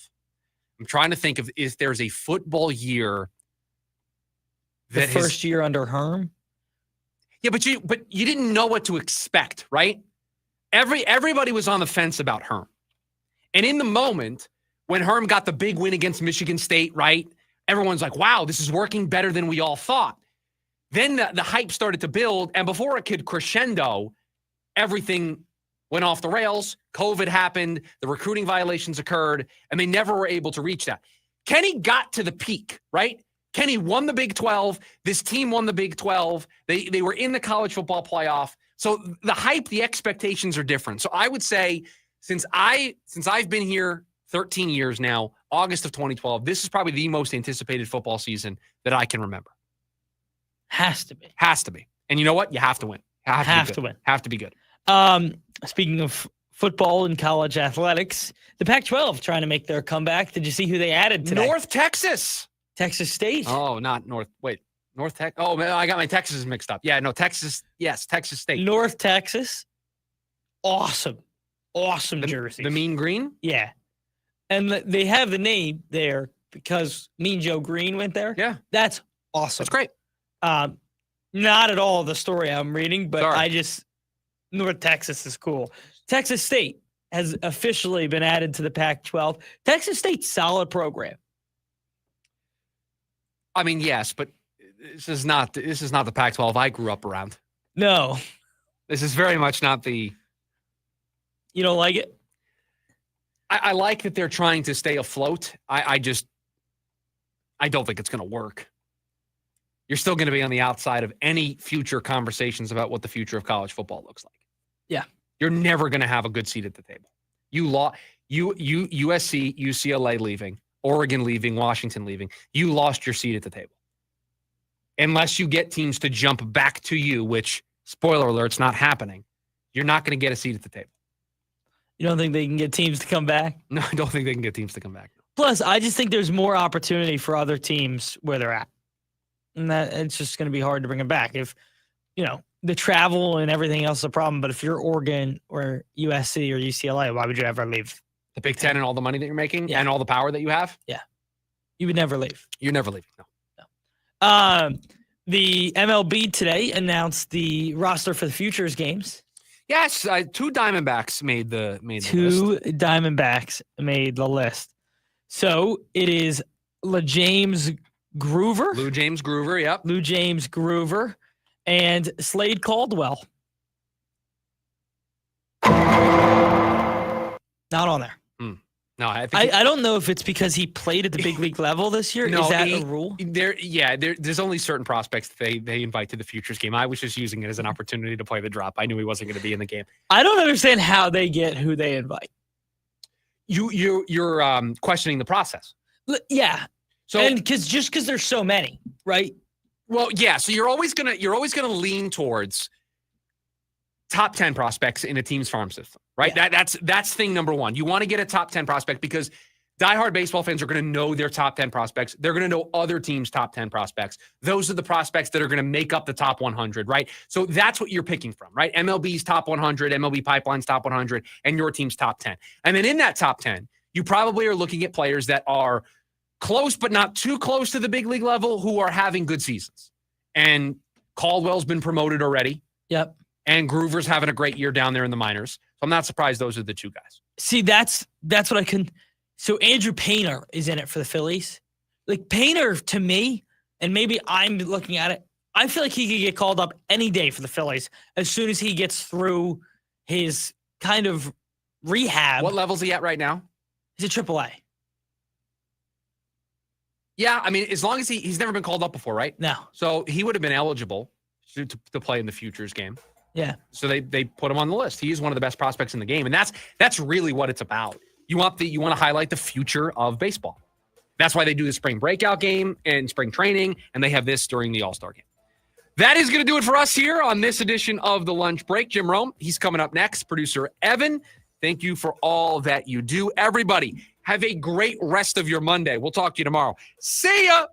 I'm trying to think of if there's a football year The first year under Herm. Yeah, but you didn't know what to expect, right? Everybody was on the fence about Herm. And in the moment, when Herm got the big win against Michigan State, right? Everyone's like, wow, this is working better than we all thought. Then the hype started to build, and before it could crescendo, everything went off the rails. COVID happened, the recruiting violations occurred, and they never were able to reach that. Kenny got to the peak, right? Kenny won the Big 12. This team won the Big 12. They were in the college football playoff. So the hype, the expectations are different. So I would say since I've been here 13 years now, August of 2012, this is probably the most anticipated football season that I can remember. Has to be. Has to be. And you know what? You have to win. Have to win. Have to be good. Speaking of football and college athletics, the Pac-12 trying to make their comeback. Did you see who they added today? North Texas. Texas State. Oh, not North. Wait, North Tech. Oh, man, I got my Texas mixed up. Yeah, no, Texas. Yes, Texas State. North Texas. Awesome. awesome jerseys. The mean green? Yeah. And they have the name there because Mean Joe Green went there. Yeah. That's awesome. That's great. Not at all the story I'm reading, but Sorry. North Texas is cool. Texas State has officially been added to the Pac-12. Texas State's solid program. I mean, yes, but this is not the Pac-12 I grew up around. No. This is very much not the... You don't like it? I like that they're trying to stay afloat. I don't think it's going to work. You're still going to be on the outside of any future conversations about what the future of college football looks like. Yeah. You're never going to have a good seat at the table. USC, UCLA leaving, Oregon leaving, Washington leaving. You lost your seat at the table. Unless you get teams to jump back to you, which, spoiler alert, it's not happening. You're not going to get a seat at the table. You don't think they can get teams to come back? No, I don't think they can get teams to come back. Plus, I just think there's more opportunity for other teams where they're at. And that it's just going to be hard to bring them back. If, the travel and everything else is a problem, but if you're Oregon or USC or UCLA, why would you ever leave? The Big Ten and all the money that you're making and all the power that you have? Yeah. You would never leave. You're never leaving, no. The MLB today announced the roster for the Futures games. Yes, 2 Diamondbacks made the list. 2 Diamondbacks made the list. So it is Lou James Groover, yep. Lou James Groover, and Slade Caldwell. Not on there. No, I think I don't know if it's because he played at the big league level this year. No, is that a rule? There's only certain prospects they invite to the Futures game. I was just using it as an opportunity to play the drop. I knew he wasn't going to be in the game. I don't understand how they get who they invite. You're questioning the process. Yeah. So and because there's so many, right? Well, yeah. So you're always gonna lean towards top 10 prospects in a team's farm system, right? Yeah. That's thing number one. You want to get a top 10 prospect because diehard baseball fans are going to know their top 10 prospects. They're going to know other teams' top 10 prospects. Those are the prospects that are going to make up the top 100, right? So that's what you're picking from, right? MLB's top 100, MLB Pipeline's top 100, and your team's top 10. And then in that top 10, you probably are looking at players that are close but not too close to the big league level who are having good seasons. And Caldwell's been promoted already. Yep. And Groover's having a great year down there in the minors. So I'm not surprised those are the 2 guys. See, that's what I can. So Andrew Painter is in it for the Phillies. Like Painter, to me, and maybe I'm looking at it, I feel like he could get called up any day for the Phillies as soon as he gets through his kind of rehab. What level's he at right now? He's at AAA. Yeah, I mean, as long as he's never been called up before, right? No. So he would have been eligible to play in the Futures game. Yeah. So they put him on the list. He is one of the best prospects in the game, and that's really what it's about. You want to highlight the future of baseball. That's why they do the spring breakout game and spring training, and they have this during the All-Star game. That is going to do it for us here on this edition of The Lunch Break. Jim Rome, he's coming up next. Producer Evan, thank you for all that you do. Everybody, have a great rest of your Monday. We'll talk to you tomorrow. See ya!